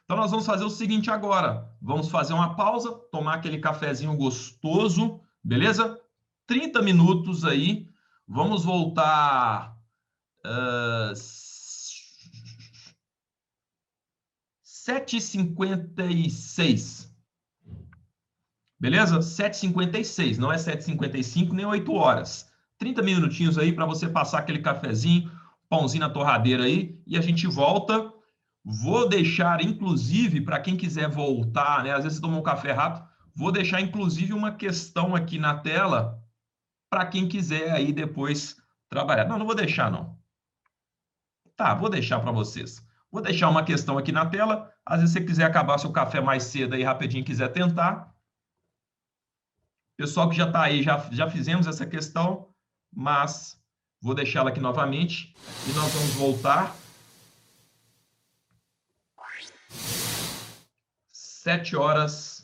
Então nós vamos fazer o seguinte agora. Vamos fazer uma pausa, tomar aquele cafezinho gostoso, beleza? 30 minutos aí. Vamos voltar 7h56. Beleza? 7h56, não é 7h55 nem 8 horas. 30 minutinhos aí para você passar aquele cafezinho, pãozinho na torradeira aí, e a gente volta. Vou deixar, inclusive, para quem quiser voltar, né? Às vezes você toma um café rápido, vou deixar, inclusive, uma questão aqui na tela para quem quiser aí depois trabalhar. Não, não vou deixar, não. Tá, vou deixar para vocês. Vou deixar uma questão aqui na tela. Às vezes você quiser acabar seu café mais cedo aí, rapidinho, quiser tentar. Pessoal que já está aí, já fizemos essa questão, mas vou deixá-la aqui novamente e nós vamos voltar. 7h